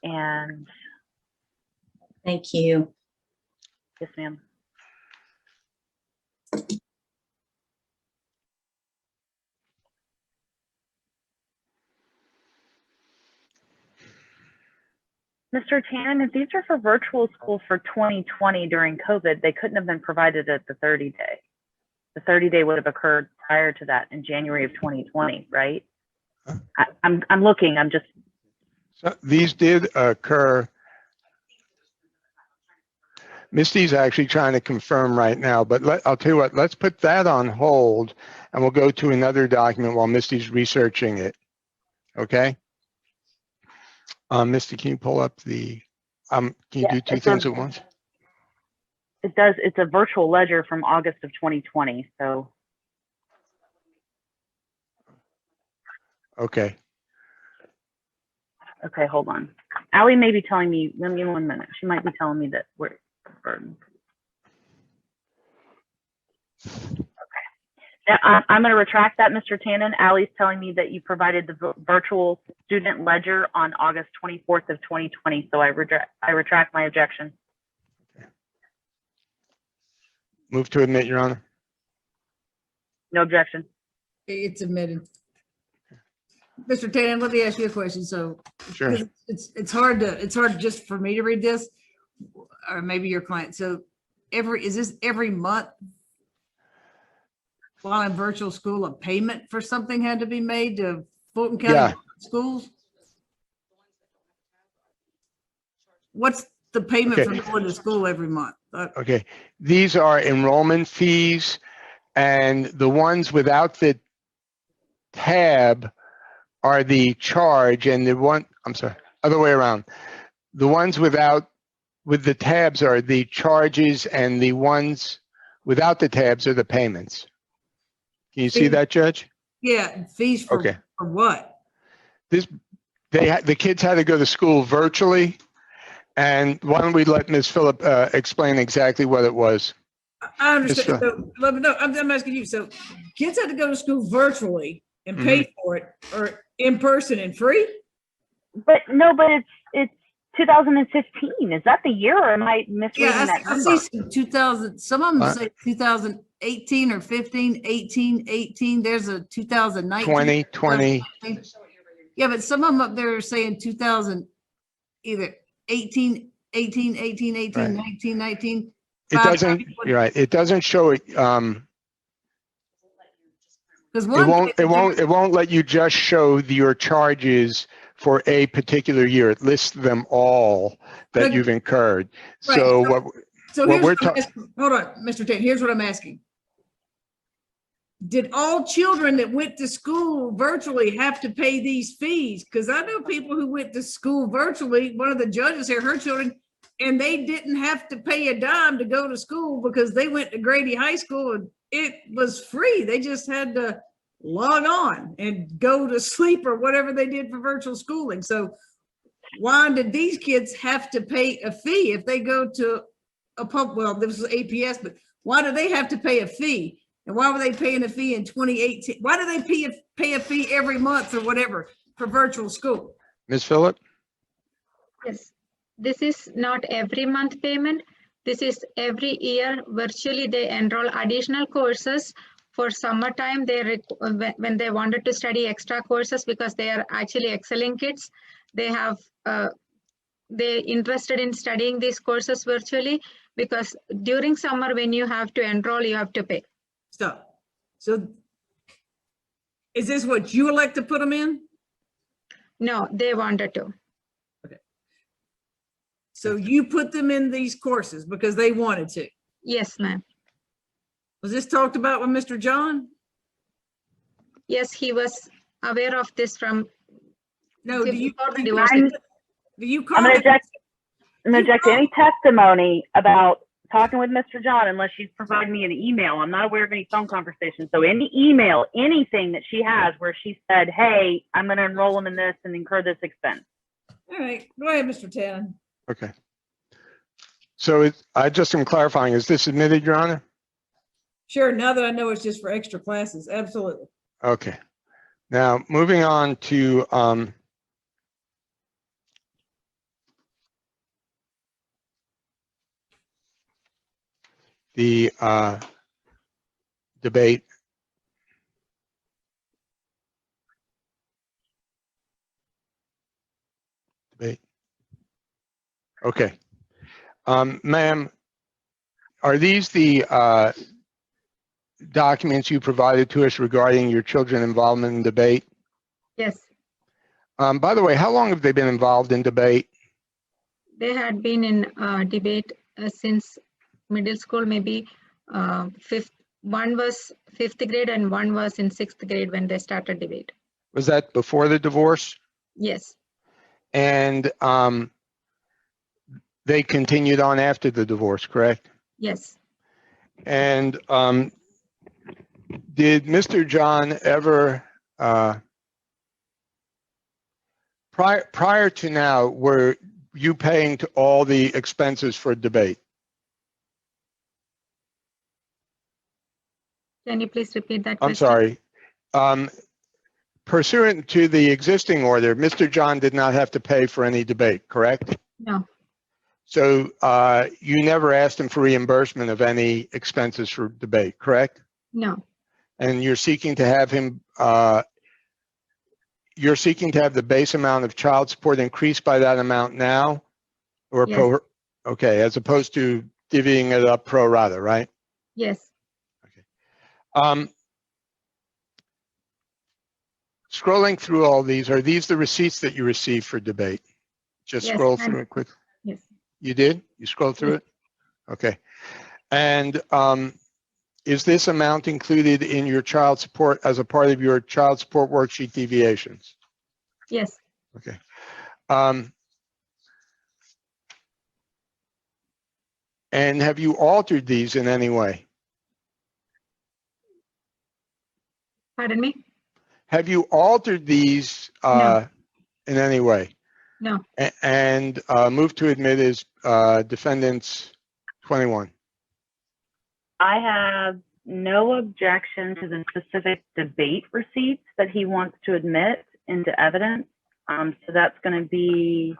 And Thank you. yes, ma'am. Mr. Tan, if these are for virtual school for 2020 during COVID, they couldn't have been provided at the 30-day. The 30-day would have occurred prior to that in January of 2020, right? I'm looking. I'm just. So these did occur. Misty's actually trying to confirm right now, but I'll tell you what, let's put that on hold and we'll go to another document while Misty's researching it. Okay? Misty, can you pull up the, can you Yeah, do two it's things at once? It does. It's a virtual ledger from August of 2020. So. Okay. Okay, hold on. Allie may be telling me, give me 1 minute. She might be telling me that we're burdened. Okay. Now, I'm going to retract that, Mr. Tannen. Allie's telling me that you provided the virtual student ledger on August 24th of 2020. So I retract my objection. Move to admit, Your Honor. No objection. It's admitted. Mr. Tannen, let me ask you a question. So Sure. because it's hard just for me to read this, or maybe your client. So is this every month while in virtual school, a payment for something had to be made to Fulton County Yeah. schools? What's the payment Okay. for going to school every month? Okay. These are enrollment fees, and the ones without the tab are the charge, and the one, I'm sorry, other way around. The ones with the tabs are the charges, and the ones without the tabs are the payments. Can you see that, Judge? Yeah, fees for, Okay. for what? the kids had to go to school virtually. And why don't we let Ms. Phillip explain exactly what it was? I understand. Yes, So, no, I'm asking you. So kids had to go to school virtually and pay for it, or in person and free? But no, but it's 2015. Is that the year, or am I misreading Yeah, that I number? see some 2000, some of them What? say 2018 or 15, 18, 18. There's a 2019. 2020. Yeah, but some of them up there are saying 2000, either 18, 18, 18, 18, Right. 19, 19. It doesn't, you're right. It doesn't show it. Because It won't let you just show your charges for a particular year. It lists them all that you've incurred. Right. So what So what here's we're what I'm asking. Hold on, Mr. Tate, here's what I'm asking. Did all children that went to school virtually have to pay these fees? Because I know people who went to school virtually, one of the judges here, her children, and they didn't have to pay a dime to go to school because they went to Grady High School and it was free. They just had to log on and go to sleep or whatever they did for virtual schooling. So why did these kids have to pay a fee if they go to a pub? Well, this was APS, but why do they have to pay a fee? And why were they paying a fee in 2018? Why do they pay a fee every month or whatever for virtual school? Ms. Phillip? Yes, this is not every month payment. This is every year. Virtually, they enroll additional courses. For summertime, when they wanted to study extra courses because they are actually excelling kids, they have they interested in studying these courses virtually, because during summer when you have to enroll, you have to pay. Stop. So is this what you elect to put them in? No, they wanted to. So you put them in these courses because they wanted to. Yes, ma'am. Was this talked about with Mr. John? Yes, he was aware of this from No, do you, before the do divorce. you I'm call gonna it? object. I'm gonna object to any testimony about talking with Mr. John unless she's provided me an email. I'm not aware of any phone conversation. So any email, anything that she has where she said, hey, I'm gonna enroll him in this and incur this expense. All right, go ahead, Mr. Tannen. Okay. So I just am clarifying, is this admitted, Your Honor? Sure, now that I know it's just for extra classes, absolutely. Okay. Now, moving on to the debate. Okay. Ma'am, are these the documents you provided to us regarding your children's involvement in debate? Yes, By the way, how long have they been involved in debate? they had been in debate since middle school, maybe one was 5th grade and one was in 6th grade when they started debate. Was that before the divorce? Yes, And they continued on after the divorce, correct? yes. And did Mr. John ever, prior to now, were you paying to all the expenses for debate? Can you please repeat that I'm question? sorry. Pursuant to the existing order, Mr. John did not have to pay for any debate, correct? No, So you never asked him for reimbursement of any expenses for debate, correct? no, And you're seeking to have him, you're seeking to have the base amount of child support increased by that amount now? Or Yes. okay, as opposed to divvying it up pro rata, right? yes, Scrolling through all these, are these the receipts that you received for debate? Just Yes, scroll and- through it quick. yes, You did? You scrolled through it? Okay. And is this amount included in your child support as a part of your child support worksheet deviations? yes. Okay. And have you altered these in any way? Pardon me? Have you altered these No. in any way? No. And move to admit is defendants 21. I have no objection to the specific debate receipts that he wants to admit into evidence. So that's going to be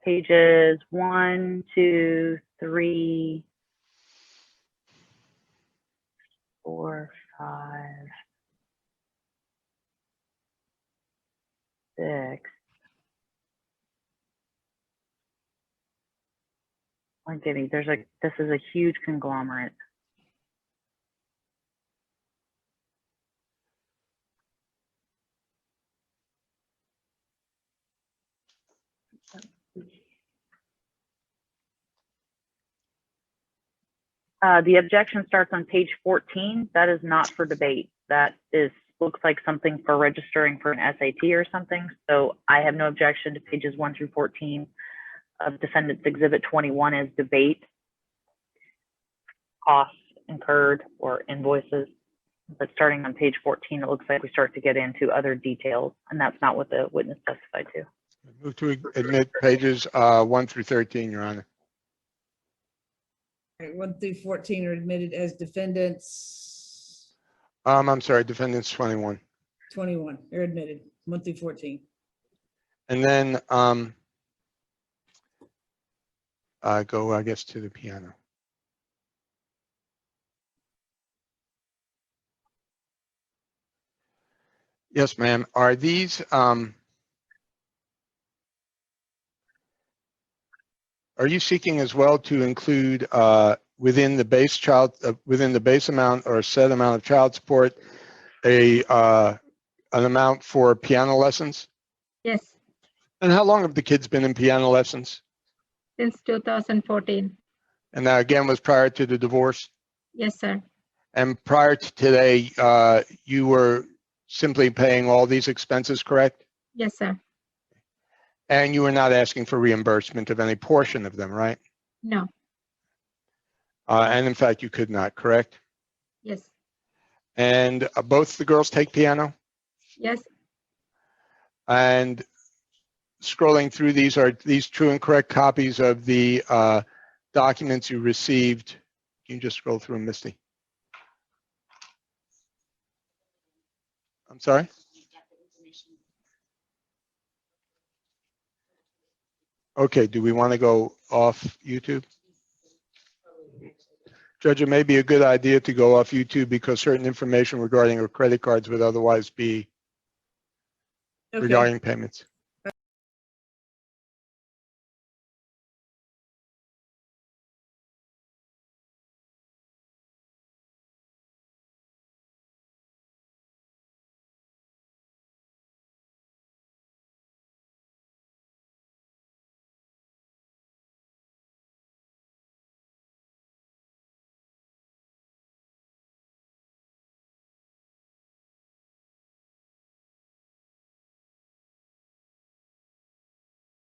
pages 1, 2, 3, 4, 5, 6. I'm kidding. This is a huge conglomerate. The objection starts on page 14. That is not for debate. That looks like something for registering for an SAT or something. So I have no objection to pages 1 through 14 of Defendant's Exhibit 21 as debate, costs incurred or invoices. But starting on page 14, it looks like we start to get into other details, and that's not what the witness testified to. Move to admit pages 1 through 13, Your Honor. All right, 1 through 14 are admitted as defendants. I'm sorry, defendants 21. 21, they're admitted, 1 through 14. And then go, I guess, to the piano. Yes, ma'am. Are these are you seeking as well to include within the base amount or set amount of child support an amount for piano lessons? Yes, And how long have the kids been in piano lessons? since 2014. And that again was prior to the divorce? Yes, sir. And prior to today, you were simply paying all these expenses, correct? Yes, sir. And you were not asking for reimbursement of any portion of them, right? No. And in fact, you could not, correct? Yes. And both the girls take piano? Yes. And scrolling through these, are these true and correct copies of the documents you received? Can you just scroll through them, Misty? I'm sorry? Okay, do we want to go off YouTube? Judge, it may be a good idea to go off YouTube because certain information regarding our credit cards would otherwise be Okay, regarding payments.